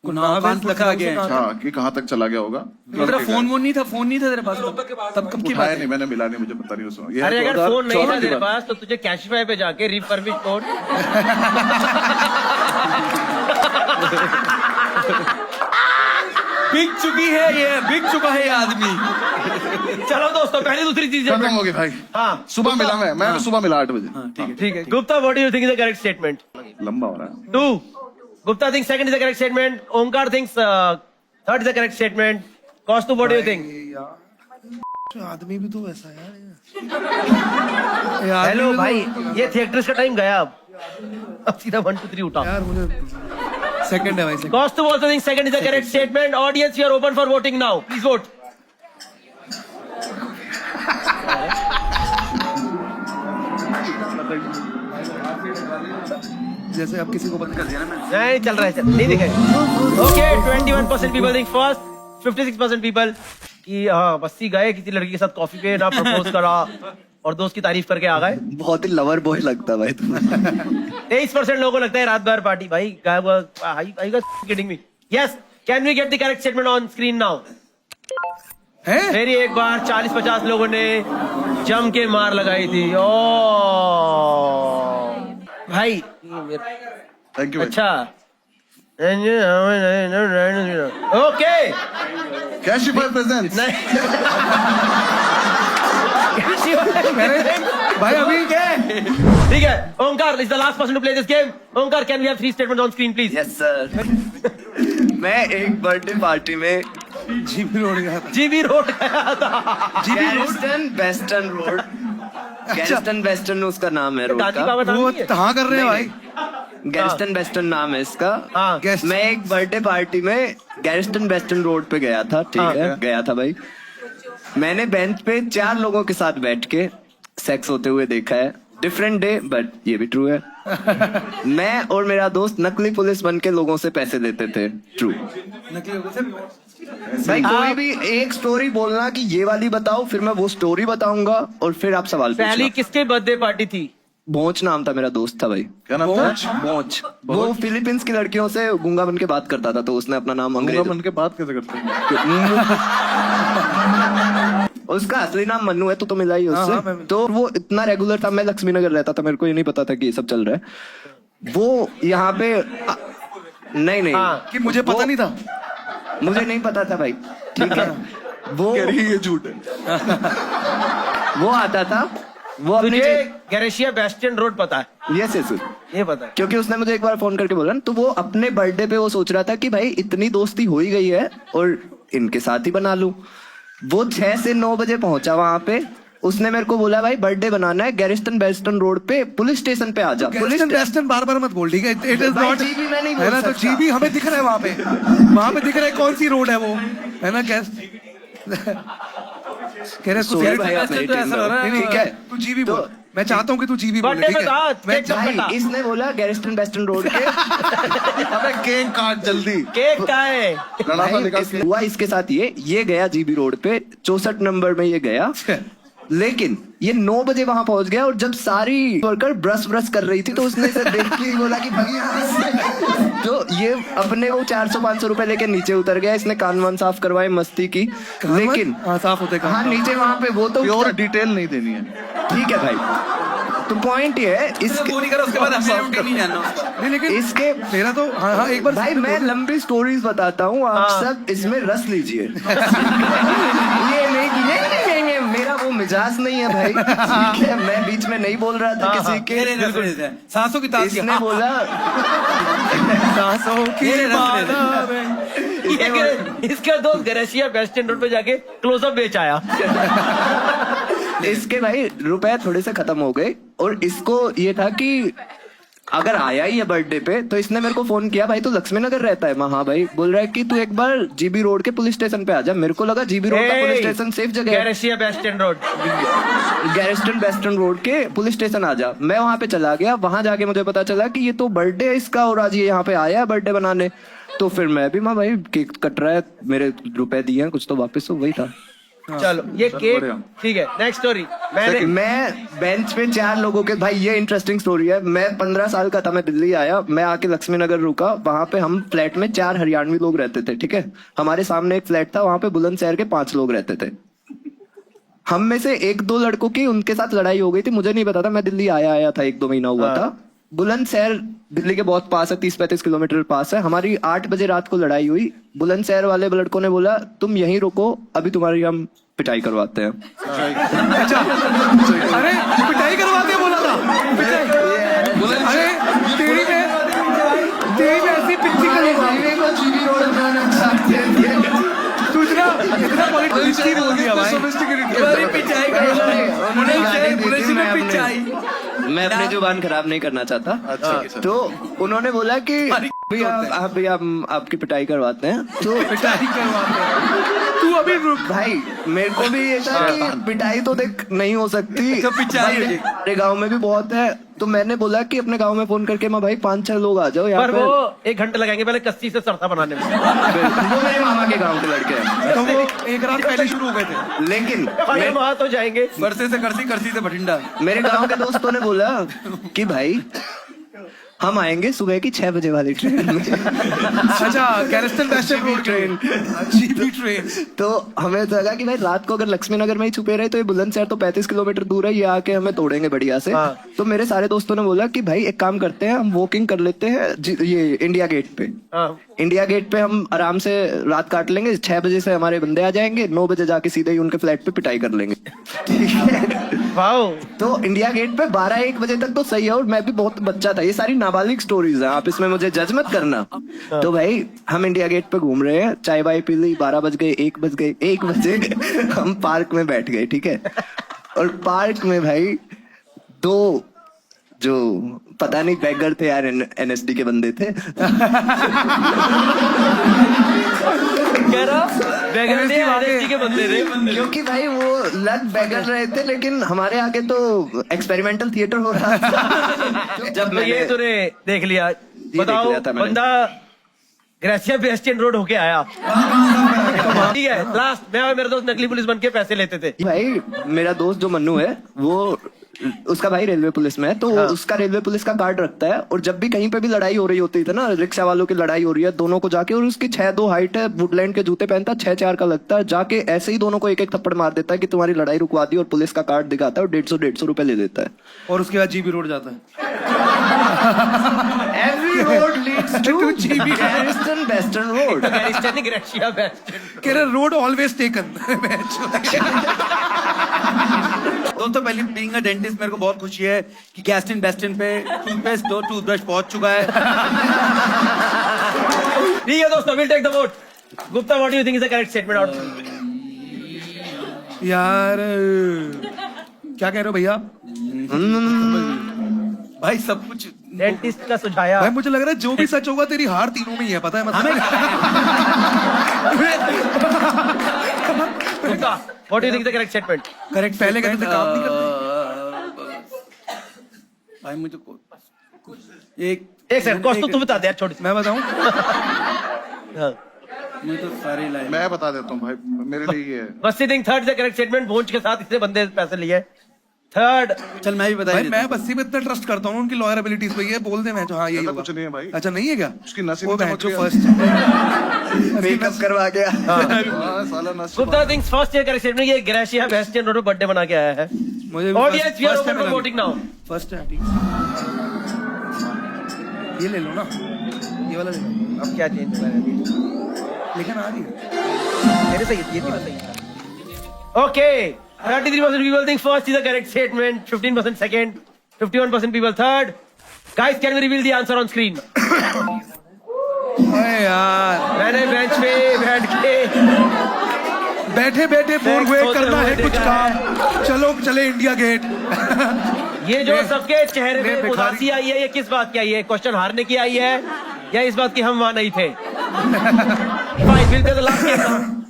लगा गया हाँ कि कहाँ तक चला गया होगा। तेरा फोन नहीं था तेरे पास तब कब की बात उठाया है? नहीं, मैंने मिला नहीं, मुझे पता नहीं उसमें। ये अरे अगर 2014 फोन नहीं था की तेरे बात। पास तो तुझे कैशिफाई पे जाके रिफर्बिश कोड बिक चुकी है, ये बिक चुका है ये आदमी। चलो दोस्तों, पहली दूसरी चीज खत्म हो गई भाई। हाँ सुबह मिला मैं सुबह मिला 8 बजे। ठीक है। Gupta, what do you think is the correct statement? लंबा हो रहा है। 2. Gupta thinks second is the correct statement. Omkar thinks third is the correct statement. Kaustu, what do you think? आदमी भी तो वैसा है हेलो भाई, ये थिएटर्स का टाइम गया अब सीधा 1 2 3 उठा। यार मुझे सेकंड है भाई, second। Kaustu also thinks second is the correct statement. Audience, you are open for voting now. Please vote. जैसे अब किसी को बंद कर दिया ना मैंने। नहीं चल रहा है, नहीं दिखे। Okay, 21% people think first, 56% people कि हाँ बस्ती गए किसी लड़की के साथ कॉफी पे, ना प्रपोज करा और दोस्त की तारीफ करके आ गए। बहुत ही लवर बॉय लगता भाई तुम। 23% लोगों को लगता है रात भर पार्टी। भाई kidding me? Yes, can we get the correct statement on screen now? हैं? मेरी एक बार 40-50 लोगों ने जम के मार लगाई थी। ओ भाई, थैंक यू। अच्छा ओके, कैशिफाई प्रेजेंट्स। भाई अभी ठीक है। Omkar is the last person to play this game. Omkar, can we have 3 statements on screen please? Yes sir. मैं एक बर्थडे पार्टी में जीबी रोड गया था। जीबी रोड गया था। Garstin western road, Garstin western उसका नाम है रोड गांधी का। बाबा धाम वो नहीं है? कहाँ कर रहे हैं भाई? गैरिस्टन वेस्टर्न नाम है इसका। हाँ। मैं एक बर्थडे पार्टी में गैरिस्टन वेस्टर्न रोड पे गया था, ठीक है, गया था भाई। मैंने बेंच पे 4 लोगों के साथ बैठ के सेक्स होते हुए देखा है। डिफरेंट डे बट ये भी ट्रू है। मैं और मेरा दोस्त नकली पुलिस बन के लोगों से पैसे लेते थे। ट्रू। भाई कोई भी एक स्टोरी बोलना कि ये वाली बताओ, फिर मैं वो स्टोरी बताऊंगा और फिर आप सवाल पहली पूछना। किसके बर्थडे पार्टी थी? बोंच नाम था मेरा दोस्त था भाई। क्या नाम था? बोंच। वो फिलीपींस की लड़कियों से गूंगा बन के बात करता था, तो उसने अपना नाम अंग्रेज। मन के बात कैसे करते हैं? उसका असली नाम मन्नू है, तो मिला ही उससे। तो वो इतना रेगुलर था, मैं लक्ष्मी नगर रहता था, मेरे को ये नहीं पता था कि ये सब चल रहा है। वो यहाँ पे नहीं हाँ। कि मुझे पता नहीं था। मुझे नहीं पता था भाई, ठीक है। वो ये झूठ है। वो आता था, वो अपने तुझे गैरेशिया बेस्टियन रोड पता है? यस यस, ये पता है क्योंकि उसने मुझे एक बार फोन करके बोला। तो वो अपने बर्थडे पे वो सोच रहा था कि भाई इतनी दोस्ती हो ही गई है और इनके साथ ही बना लूं। वो 6 से 9 बजे पहुंचा वहां पे। उसने मेरे को बोला भाई बर्थडे बनाना है गैरिस्टन वेस्टर्न रोड पे, पुलिस स्टेशन पे आ जा। पुलिस वेस्टर्न बार मत बोल, ठीक है? इट इज भाई नॉट जीबी मैं नहीं बोल है ना, तो सकता। जीबी हमें दिख रहा है वहां पे दिख रहा है कौन सी रोड है वो, है ना? कह रहे Sorry भाई, आप मेरी टीम में हो। ठीक है, तू जीबी बोल। मैं चाहता हूँ कि तू जीबी बोले, बर्थडे ठीक बता, है? मैं केक बता। भाई इसने बोला गैरिस्टन वेस्टर्न रोड पे। अबे केक काट जल्दी। केक का है। लड़ा था भाई, निकाल इसने- हुआ इसके साथ ये गया जीबी रोड पे 64 नंबर में ये गया। लेकिन ये 9 बजे वहां पहुंच गया और जब सारी वर्कर ब्रश कर रही थी तो उसने इसे देख के ही बोला कि भाई यहाँ से। तो ये अपने वो 400-500 रुपए लेके नीचे उतर गया। इसने कान वान साफ करवाए, मस्ती की। लेकिन हाँ, साफ होते हाँ नीचे वहां पे वो तो प्योर डिटेल नहीं देनी है। ठीक है भाई। तो पॉइंट ये है इसके, पूरी करो, उसके बाद हमें नहीं जानना उसका। नहीं, लेकिन इसके मेरा तो हाँ एक बार भाई मैं लंबी स्टोरीज बताता हूँ, आप सब इसमें रस लीजिए। ये नहीं कि नहीं, मेरा वो मिजाज नहीं है भाई, ठीक है? मैं बीच में नहीं बोल रहा था किसी के। सांसों की ताकत। इसने बोला सांसों की बाधा में। इसका दोस्त गैरेशिया बेस्टियन रोड पे जाके क्लोजअप बेच आया। इसके भाई रुपए थोड़े से खत्म हो गए और इसको ये था कि अगर आया ही है बर्थडे पे तो इसने मेरे को फोन किया, भाई तू लक्ष्मी नगर रहता है? मैं हाँ भाई। बोल रहा है कि तू एक बार जीबी रोड के पुलिस स्टेशन पे आ जा। मेरे को लगा जीबी रोड का पुलिस स्टेशन सेफ जगह है, गैरेशिया बेस्टन रोड, गैरेस्टन वेस्टर्न रोड के पुलिस स्टेशन आ जा। मैं वहां पे चला गया, वहां जाके मुझे पता चला कि ये तो बर्थडे है इसका और आज ये यहाँ पे आया है बर्थडे बनाने। तो फिर मैं भी, माँ भाई केक कट रहा है, मेरे रुपए दिए हैं कुछ तो वापस हो, वही था। चलो ये केक ठीक है। Next story. मैं बेंच पे 4 लोगों के, भाई ये इंटरेस्टिंग स्टोरी है। मैं 15 साल का था, मैं दिल्ली आया, मैं आके लक्ष्मी नगर रुका। वहां पे हम फ्लैट में 4 हरियाणवी लोग रहते थे, ठीक है। हमारे सामने एक फ्लैट था, वहां पे बुलंदशहर के 5 लोग रहते थे। हम में से 1-2 लड़कों की उनके साथ लड़ाई हो गई थी, मुझे नहीं पता था, मैं दिल्ली आया था, 1-2 महीना हुआ था। बुलंदशहर दिल्ली के बहुत पास है, 30-35 किलोमीटर पास है। हमारी 8 बजे रात को लड़ाई हुई। बुलंदशहर वाले लड़कों ने बोला तुम यहीं रुको, अभी तुम्हारी हम पिटाई करवाते हैं। अच्छा, अरे पिटाई करवाते हैं बोला था। अरे तेरी में ऐसी पिच्ची सूचना इतना पॉलिटिक्स बोल दिया भाई। मैं अपनी जुबान खराब नहीं करना चाहता। तो उन्होंने बोला कि भैया हम आपकी पिटाई करवाते हैं। तो पिटाई करवाते हैं, तू अभी रुक भाई, मेरे को भी ये था कि पिटाई तो देख नहीं हो सकती, तो पिटाई मेरे गांव में भी बहुत है। तो मैंने बोला कि अपने गांव में फोन करके मैं भाई 5-6 लोग आ जाओ यहाँ पर पे। वो 1 घंटा लगाएंगे पहले कस्सी से सरथा बनाने में। वो मेरे मामा के गांव के लड़के हैं, तो वो एक रात पहले शुरू हो गए थे। लेकिन वहां तो जाएंगे। बरसे से करसी से बठिंडा। मेरे गांव के दोस्तों ने बोला कि भाई हम आएंगे सुबह की 6 बजे वाली ट्रेन में। अच्छा, गैरेस्टन western road train, GB train. तो हमें तो लगा कि भाई रात को अगर लक्ष्मी नगर में ही छुपे रहे तो ये बुलंदशहर तो 35 किलोमीटर दूर है, ये आके हमें तोड़ेंगे बढ़िया से। तो मेरे सारे दोस्तों ने बोला कि भाई एक काम करते हैं, हम वॉकिंग कर लेते हैं ये इंडिया गेट पे। इंडिया गेट पे हम आराम से रात काट लेंगे, 6 बजे से हमारे बंदे आ जाएंगे, 9 बजे जाके सीधे ही उनके फ्लैट पे पिटाई कर लेंगे। ठीक है। तो इंडिया गेट पे 12-1 बजे तक तो सही है। और मैं भी बहुत बच्चा था, ये सारी नाबालिग स्टोरीज है, आप इसमें मुझे जज मत करना। तो भाई हम इंडिया गेट पे घूम रहे हैं, चाय वाय पी ली, 12 बज गए, 1 बजे हम पार्क में बैठ गए, ठीक है। और पार्क में भाई 2 जो पता नहीं बैगर थे यार, एनएसडी के बंदे थे। के बंदे थे, क्योंकि भाई वो लग बैगर रहे थे, लेकिन हमारे आगे तो एक्सपेरिमेंटल थिएटर हो रहा था। जब ये तूने देख लिया, बताओ बंदा ग्रेशिया बेस्टियन रोड होके आया। ठीक है, लास्ट मैं और मेरे दोस्त नकली पुलिस बन के पैसे लेते थे। भाई मेरा दोस्त जो मन्नू है, वो उसका भाई रेलवे पुलिस में है, तो उसका रेलवे पुलिस का कार्ड रखता है। और जब भी कहीं पे भी लड़ाई हो रही होती थी ना, रिक्शा वालों की लड़ाई हो रही है, दोनों को जाके, और उसकी 6'2" हाइट है, वुडलैंड के जूते पहनता, 6'4" का लगता है, जाके ऐसे ही दोनों को 1-1 थप्पड़ मार देता है कि तुम्हारी लड़ाई रुकवा दी, और पुलिस का कार्ड दिखाता है और 150 रुपए ले देता है। और उसके बाद जीबी रोड जाता है। Every road leads to Gärristen Western Road. Gratia Bastion road always taken. दोस्तों पहली बीइंग अ डेंटिस्ट मेरे को बहुत खुशी है कि गैस्टिन बेस्टिन पे टूथपेस्ट और टूथब्रश पहुंच चुका है। ठीक है दोस्तों, will take the vote. Gupta, what do you think is the correct statement out? यार क्या कह रहे हो भैया? भाई सब कुछ डेंटिस्ट का सुझाया। भाई मुझे लग रहा है जो भी सच होगा तेरी हार तीनों में ही है, पता है मतलब। What do you think is the correct statement? Correct, पहले कहते थे काम नहीं करते। भाई मुझे एक सेकंड, कौन तू बता दे यार, छोड़। मैं बताऊं? मुझे तो सारी लाइन मैं बता देता हूँ भाई, मेरे लिए ये है। Bassi think third is the correct statement. भोंज के साथ इसने बंदे पैसे लिए। थर्ड, चल मैं भी बता भाई ही मैं बस्सी पे इतना ट्रस्ट करता हूँ उनकी लॉयर एबिलिटीज पे, ये बोल दे मैं जो हाँ यही ऐसा होगा। कुछ नहीं है भाई। अच्छा नहीं है क्या? उसकी नसीब वो में मैं चमक जो गया। फर्स्ट मेकअप करवा गया। साला नसीब। Gupta thinks first year correct statement, ये ग्रेशिया बेस्टियन रोड पे बर्थडे बना के आया है। मुझे audience we are open for voting now. First है ठीक। ये ले लो ना, ये वाला ले लो। अब क्या चेंज हो रहा है? लेकिन आ रही है मेरे सही, ये तीनों सही। Okay, 33% people think first is the correct statement, 15% second, 51% people third. Guys, can we reveal the answer on screen? अरे यार, मैंने बेंच पे बैठ के बैठे बैठे बोर हुए, करना है कुछ काम, चलो चले इंडिया गेट। ये जो सबके चेहरे ले पे भिखारी। उदासी आई है, ये किस बात की आई है? क्वेश्चन हारने की आई है या इस बात की हम वहां नहीं थे? फाइन, फिर तो लास्ट गेम।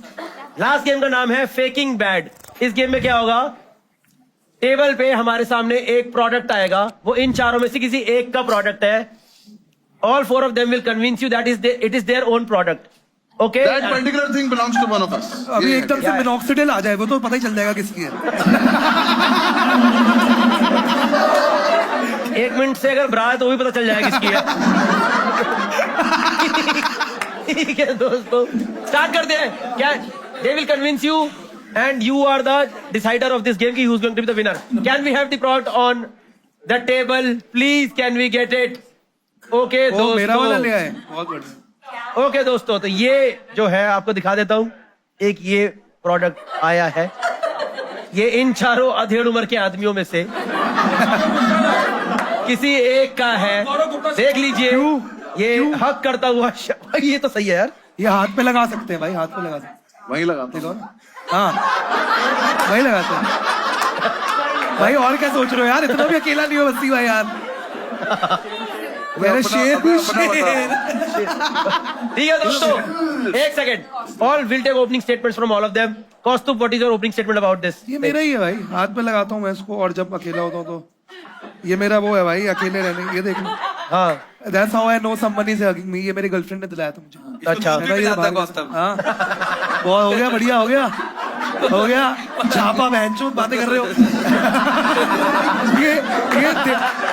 लास्ट गेम का नाम है फेकिंग बैड। इस गेम में क्या होगा? टेबल पे हमारे सामने एक प्रोडक्ट आएगा, वो इन चारों में से किसी एक का प्रोडक्ट है। All four of them will convince you that it is their own product. Okay, That particular thing belongs to one of us. अभी ये- एकदम से मिनॉक्सिडिल आ जाए वो तो पता ही चल जाएगा किसकी है। 1 मिनट से अगर ब्रा है तो भी पता चल जाएगा किसकी है। ठीक है दोस्तों, स्टार्ट करते हैं। क्या they will convince you and you are the decider of this game की who is going to be the winner. Can we have the product on the table please? Can we get it? Okay वो मेरा वाला ले दोस्तों, आए, बहुत बढ़िया। Okay दोस्तों, तो ये जो है आपको दिखा देता हूं। एक ये प्रोडक्ट आया है, ये इन चारों अधेड़ उम्र के आदमियों में से किसी एक का है। देख लीजिए, ये हक करता हुआ भाई ये तो सही है यार। ये हाथ पे लगा सकते हैं भाई, हाथ पे लगा सकते हैं। वहीं लगाता हूँ। देखो ना, हाँ वही लगाते हैं भाई। और क्या सोच रहे हो यार, इतना भी अकेला नहीं हो बस्ती भाई यार। मेरे शेर अपना शेर। ठीक है दोस्तों, एक second. All will take opening statements from all of them. Kaustubh, what is your opening statement about this? ये मेरा ही है भाई, हाथ पे लगाता हूँ मैं इसको, और जब अकेला होता हूँ तो ये मेरा वो है भाई, अकेले रहने। ये देख लो, हाँ That's how I know somebody is hugging me। ये मेरी गर्लफ्रेंड ने दिलाया था मुझे। अच्छा, है ना, ये भाई- हाँ बहुत हो गया, बढ़िया हो गया, हो गया। झापा बहनचोद बातें कर रहे हो।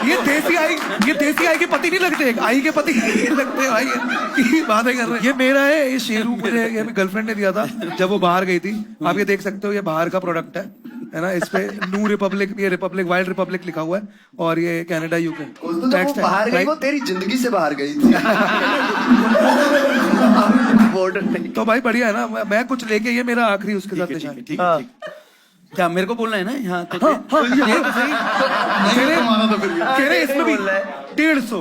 ये देसी आई के पति नहीं लगते, आई के पति लगते भाई। ये बातें कर रहे हैं। ये मेरा है, ये शेरू मुझे ये मेरी गर्लफ्रेंड ने दिया था जब वो बाहर गई थी। आप ये देख सकते हो, ये बाहर का प्रोडक्ट है ना। इस पे न्यू रिपब्लिक, ये रिपब्लिक, वाइल्ड रिपब्लिक लिखा हुआ है, और ये कनाडा यूके। तो जब वो बाहर गई, वो तेरी जिंदगी से बाहर गई थी। बॉर्डर नहीं। तो भाई बढ़िया है ना, मैं कुछ लेके, ये मेरा आखिरी उसके साथ निशान। ठीक है। क्या मेरे को बोलना है ना यहाँ तो? नहीं हमारा तो फिर भी। कह रहे इसमें भी 150।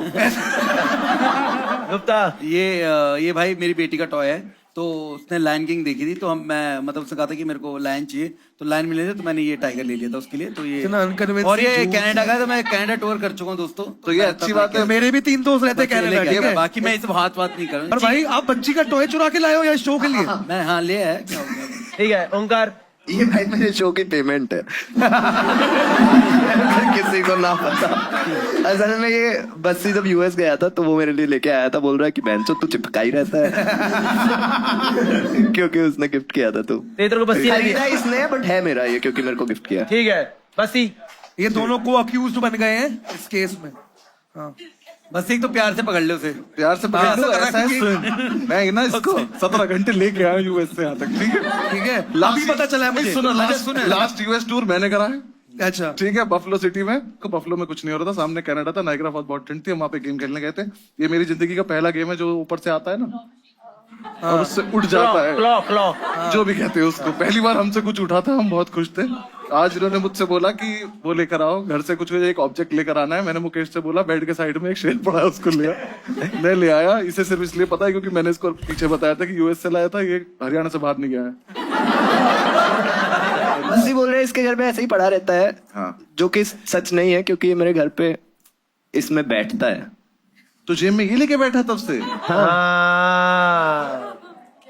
गुप्ता, ये भाई मेरी बेटी का टॉय है। तो उसने लायन किंग देखी थी, तो मैं मतलब उसने कहा था कि मेरे को लायन चाहिए, तो लायन मिले थे, तो मैंने ये टाइगर ले लिया था उसके लिए। तो ये इतना unconvincing और ये झूठ। कनाडा का है, तो मैं कनाडा टूर कर चुका हूँ दोस्तों। तो ये अच्छी बात है। मेरे भी 3 दोस्त रहते हैं कनाडा, ठीक है? बाकी मैं इस बात नहीं कर और भाई आप बच्ची का टॉय चुरा के लाए हो या शो के लिए? मैं हाँ ले है, क्या हो गया? ठीक है ओंकार। ये भाई मेरे शो की पेमेंट है। किसी को ना पता। असल में ये बस्सी जब यूएस गया था तो वो मेरे लिए लेके आया था, बोल रहा है कि बेंचो तू चिपका ही रहता है। क्योंकि उसने गिफ्ट किया था। तो तेरे को बस्ती लगी खरीदा है? इसने, बट है मेरा ये, क्योंकि मेरे को गिफ्ट किया। ठीक है बस्ती। ये दोनों को अक्यूज बन गए हैं इस केस में। हाँ बस एक तो प्यार से पकड़ ले उसे। प्यार से पकड़ लो, ऐसा ऐसा है, सुन। मैं ना इसको 17 घंटे लेके आया यूएस से यहाँ तक, ठीक है? ठीक है, अभी पता चला है मुझे। सुनो, लास्ट यूएस टूर मैंने करा है, अच्छा ठीक है? बफलो सिटी में, तो बफलो में कुछ नहीं हो रहा था, सामने कनाडा था, नाइग्रा फॉल्स बहुत ठंड थी, हम वहाँ पे गेम खेलने गए थे। ये मेरी जिंदगी का पहला गेम है जो ऊपर से आता है ना, और उससे उठ जाता है, क्लॉ जो भी कहते हैं उसको। पहली बार हमसे कुछ उठा था, हम बहुत खुश थे। आज इन्होंने मुझसे बोला कि वो लेकर आओ घर से, कुछ एक ऑब्जेक्ट लेकर आना है। मैंने मुकेश से बोला, बेड के साइड में एक शेर पड़ा है, उसको ले आ। मैं ले आया। इसे सिर्फ इसलिए पता है क्योंकि मैंने इसको पीछे बताया था कि यूएस से लाया था, ये हरियाणा से बाहर नहीं गया है। बस्सी बोल रहे हैं इसके घर में ऐसे ही पड़ा रहता है, हाँ। जो कि सच नहीं है, क्योंकि ये मेरे घर पे इसमें बैठता है। तो जेब में ये लेके बैठा तब से।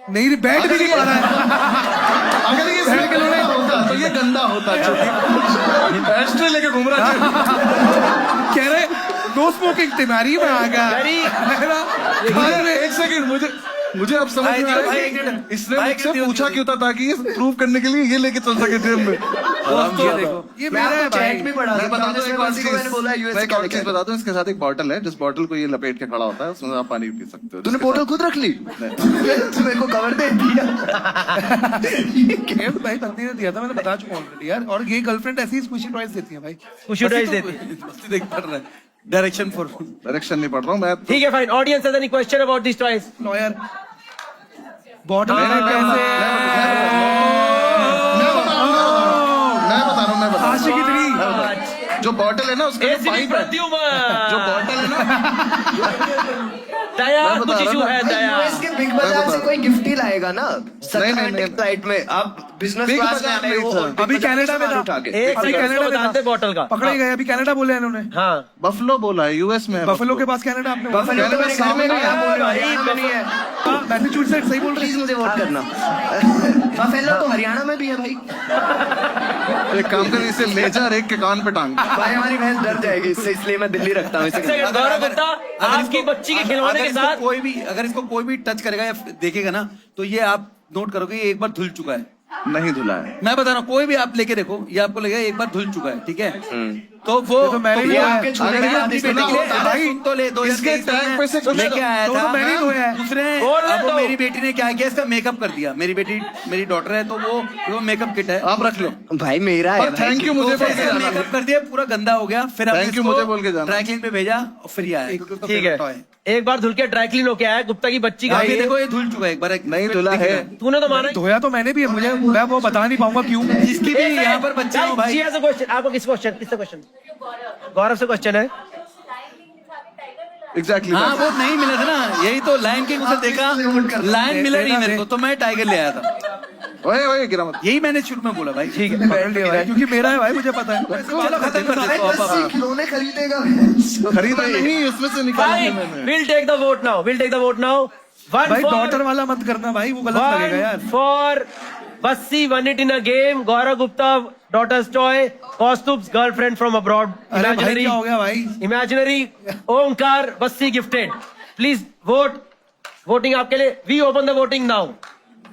नहीं, बैठ भी नहीं पा रहा है। अगर ये इसमें खिलौना होता तो ये गंदा होता। एस्ट्रे लेके घूम रहा है। कह रहे नो स्मोकिंग तुम्हारी में आ गया। एक सेकंड, मुझे अब समझ में आया कि इसने मुझसे पूछा क्यों था, ताकि ये प्रूव करने के लिए ये लेके चल सके जेब में। ये मेरा है भाई। चैट भी पढ़ा मैं बता दूं एक और चीज, मैंने बोला यूएस मैं से एक और क्या चीज बता दूं, इसके साथ एक बॉटल है, जिस बॉटल को ये लपेट के खड़ा होता है, उसमें आप पानी पी सकते हो। तूने बोतल खुद रख ली? तू मेरे को कवर दे दिया। गेम भाई बंदी ने दिया था, मैंने बता चुका ऑलरेडी यार। और ये गर्लफ्रेंड ऐसी स्क्विशी टॉयज देती है भाई, खुशी उठाई देती। बस्ती देख पड़ रहा है। डायरेक्शन फॉर डायरेक्शन नहीं पढ़ रहा हूँ मैं। ठीक है fine. Audience has any question about this toys? Lawyer bottle में मैं कैसे बता रहा हूँ आशिक इतनी। जो बॉटल है ना उसका एसी पाइप है, जो प्रद्युमन। बॉटल है ना, दया मैं बता कुछ रहा इशू हूँ है ना, दया। यूएस के बिग बाजार से कोई गिफ्ट ही लाएगा ना नहीं। फ्लाइट में आप बिजनेस बिग क्लास में बाजार आए में हो था। और बिग अभी बाजार कनाडा से में सामान था। उठा के। एक अभी सेकंड कनाडा में बताते था। बॉटल का पकड़े गए, अभी कनाडा बोले हैं इन्होंने। हाँ बफलो बोला है, यूएस में है बफेलो के पास कनाडा आपने बोला। बफेलो तो मेरे घर में नहीं है, हरियाणा में नहीं है। मैसेच्यूसेट्स सही बोल रहे प्लीज मुझे वोट करना। बफेलो तो हरियाणा में भी है भाई। एक काम कर, इसे ले जा और एक के कान पे टांग। भाई हमारी बहन डर जाएगी इससे, इसलिए मैं दिल्ली रखता हूँ इसे। गौरव गुप्ता, आपकी बच्ची के खिलौने के साथ अगर इसको कोई भी टच करेगा या देखेगा ना, तो ये आप नोट करोगे ये एक बार धुल चुका है। नहीं धुला है। मैं बता रहा हूँ, कोई भी आप लेके देखो, ये आपको लगेगा एक बार धुल चुका है, ठीक है? तो वो तो मैंने तो भी वो धोया है। आपके छूने अगर का ये अपनी धुला बेटी के लिए होता भाई सुन तो ले, इसके टैग पे से कुछ लेके आया तो था। मैंने ही धोया है। दूसरे बोल रहे अब वो तो। मेरी बेटी ने क्या किया, इसका मेकअप कर दिया। मेरी डॉटर है, तो वो मेकअप किट है, आप रख लो। भाई मेरा है भाई। थैंक यू मुझे बोल के जाना। मेकअप कर दिया, पूरा गंदा हो गया। फिर Thank you, मुझे बोल के जाना। ड्राई क्लीन पे भेजा और फिर ये आया, क्योंकि उसका ठीक favorite toy है, एक बार धुल के ड्राई क्लीन होके आया गुप्ता की बच्ची का। अभी ये देखो ये धुल चुका है एक बार। नहीं धुला है। तूने तो माना धोया तो मैंने भी है, मुझे मैं वो बता नहीं पाऊंगा क्यों। जिसकी भी यहाँ पर बच्चे हो भाई। क्वेश्चन आपको किससे क्वेश्चन? गौरव से क्वेश्चन है। एग्जैक्टली। हाँ वो नहीं मिला था ना, यही तो लायन किंग उसे देखा, लायन मिला नहीं मेरे को, तो मैं टाइगर ले आया था। ओए गिरा मत। यही मैंने शुरू में बोला भाई। ठीक है, पकड़ लिया भाई, क्योंकि मेरा है भाई, मुझे पता है। चलो खत्म कर देते हो आप। खिलौने खरीदेगा। खरीदा नहीं, उसमें से निकाला है मैंने। We'll take the vote now. We'll take the vote now. One भाई for- डॉटर वाला मत करना भाई, वो गलत लगेगा यार। One for Bassi won it in a game. Gaurav Gupta, daughter's toy. Kaustubh's girlfriend from abroad. अरे भाई क्या हो गया भाई? Imaginary. Omkar Bassi gifted. Please vote. Voting आपके लिए. We open the voting now.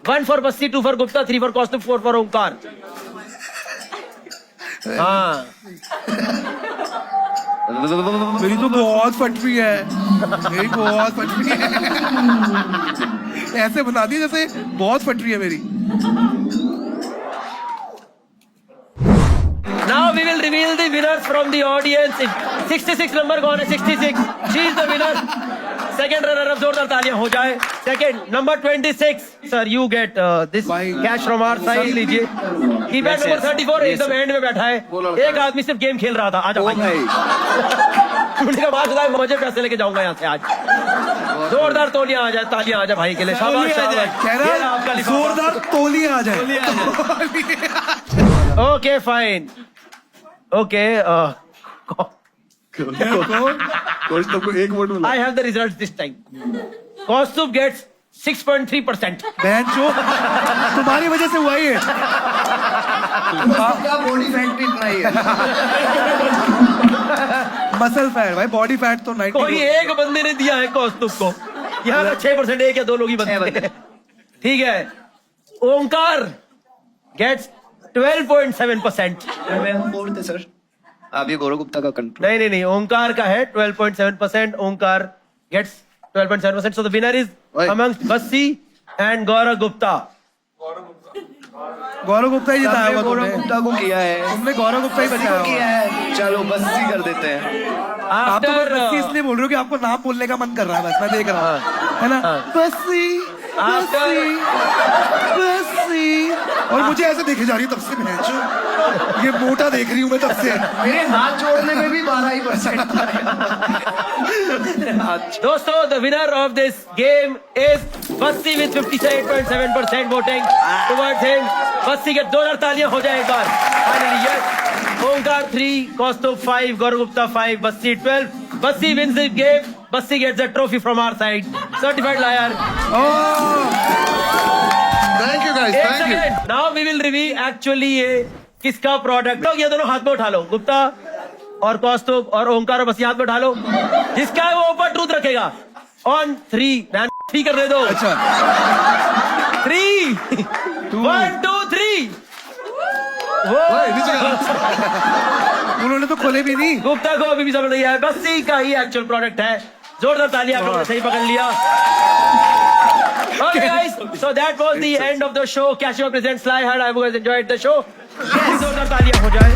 1 for Bassi, 2 for Gupta, 3 for Kaustubh, 4 for Omkar. हाँ. मेरी तो बहुत फट रही है, मेरी बहुत फट रही है। ऐसे बना दी जैसे बहुत फट रही है मेरी। Now we will reveal the winners from the audience. 66 number gone है, 66. She is the winner. Second runner up, जोरदार तालियां हो जाए. Second number 26. Sir, you get this cash from our side. लीजिए. Keypad number 34 एकदम एंड में बैठा है. एक आदमी सिर्फ गेम खेल रहा था. आजा भाई. उन्होंने कहा बाद में मुझे पैसे लेके जाऊंगा यहाँ से आज. जोरदार तोलियां आ जाए, तालियां आ जाए भाई के लिए. शाबाश शाबाश. कह ये रहा आपका रहा लिफाफा. जोरदार तोलियां आ जाए। Okay, fine. Okay. कोच तो को एक वोट मिला। I have the results this time. Kaustubh gets 6.3%. बहन चो, तुम्हारी वजह से हुआ ये। आपका बॉडी फैट भी इतना ही है। मसल फैट भाई, बॉडी फैट तो 90। कोई एक बंदे ने दिया है कौस्तुभ को। यहाँ का 6% एक या दो लोग ही बनते हैं। ठीक है। ओंकार गेट्स 12.7%. फोर्थ है सर। आप ये गौरव गुप्ता का कंट्रोल। नहीं, ओंकार का है 12.7%. ओंकार gets 12.7%. So the winner is amongst Bassi and Gaurav Gupta. गौरव गुप्ता ही जिताया हुआ गौरव तुमने। गुप्ता को किया है। तुमने गौरव गुप्ता ही बस्सी बचाया को किया हुआ। है। चलो बस्सी कर देते हैं। आप तो बस After बस्सी इसलिए बोल रहे हो कि आपको नाम बोलने का मन कर रहा है, बस मैं देख रहा हूँ, है ना? बस्सी, बस्सी, बस्सी। और मुझे ऐसे देखे जा रही है तब से, मैं ये मोटा देख रही हूँ मैं तब से। मेरे हाथ जोड़ने में भी 12%। दोस्तों, the winner of this game is Bassi with 58.7% voting towards him. Bassi के 2 तालियां हो जाए एक बार. Finally, yes. Omkar 3, Kaustubh 5, Gaurav Gupta 5, Bassi 12. Bassi wins the game. Bassi gets a trophy from our side. Certified liar. Thank you guys, एक thank you. Second. Now we will reveal actually ये किसका product. लोग ये दोनों हाथ में उठा लो. गुप्ता और कौस्तुभ और ओंकार और बस्सी हाथ में उठा लो. जिसका है वो ऊपर ट्रूथ रखेगा. On 3. 3 कर दे दो. अच्छा 3 1 2 3. उन्होंने तो खोले भी नहीं। गुप्ता को अभी भी समझ नहीं आया. बस्सी का ही एक्चुअल प्रोडक्ट है. जोरदार तालियां आप लोगों ने सही पकड़ लिया. Okay guys, so that was the end of the show. Casio presents Sly Hard. I hope you guys enjoyed the show. जोरदार तालियां हो जाए.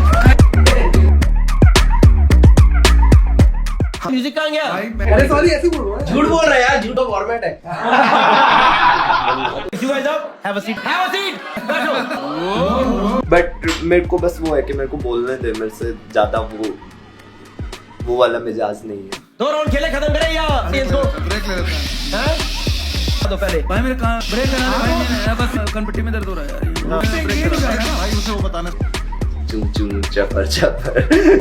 म्यूजिक कहाँ गया? अरे सॉरी, ऐसे बोल रहा है। झूठ बोल रहा है यार. झूठो फॉर्मेट है. You guys up? Have a seat. Have a seat. बैठो. बट मेरे को बस वो है कि मेरे को बोलने दे, मेरे से ज्यादा वो वाला मिजाज नहीं है। 2 राउंड खेले खत्म करें या सीएस को? ब्रेक ले लेते हैं। हैं? तो पहले भाई मेरे कहाँ ब्रेक है ना भाई, मेरा बस कनपट्टी में दर्द हो रहा है यार, ब्रेक करा भाई उसे वो बताने चू चू चपर चपर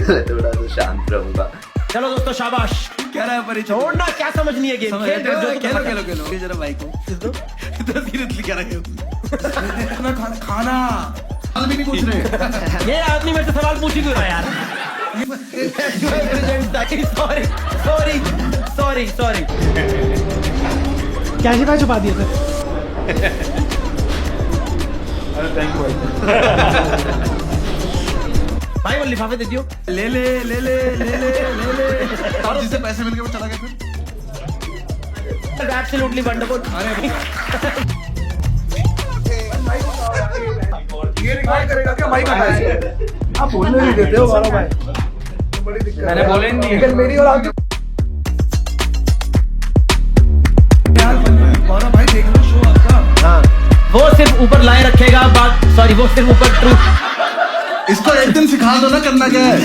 मैं थोड़ा तो शांत रहूंगा। चलो दोस्तों शाबाश। क्या रहा है परिचय छोड़ना क्या समझ नहीं है गेम, समझ खेल रहे हो जो तो खेलो खेलो। खेलो खेलो जरा भाई को इतना सीरियसली क्या रहे हो खाना हाल भी नहीं पूछ रहे। ये आदमी मेरे से सवाल पूछ ही क्यों रहा है यार। Sorry sorry sorry sorry. कैसे भाई छुपा दिए थे? भाई वो लिफाफे दे दियो। ले ले ले ले ले ले ले ले और जिसे पैसे मिल गए वो चला गया फिर। Absolutely wonderful. आप बोलने नहीं देते हो गौरव भाई, मैंने बोले नहीं लेकिन मेरी और आपकी यार गौरव भाई देख लो शो आपका। हाँ वो सिर्फ ऊपर लाए रखेगा बात, सॉरी वो सिर्फ ऊपर ट्रूथ। इसको एक दिन सिखा दो ना करना क्या है।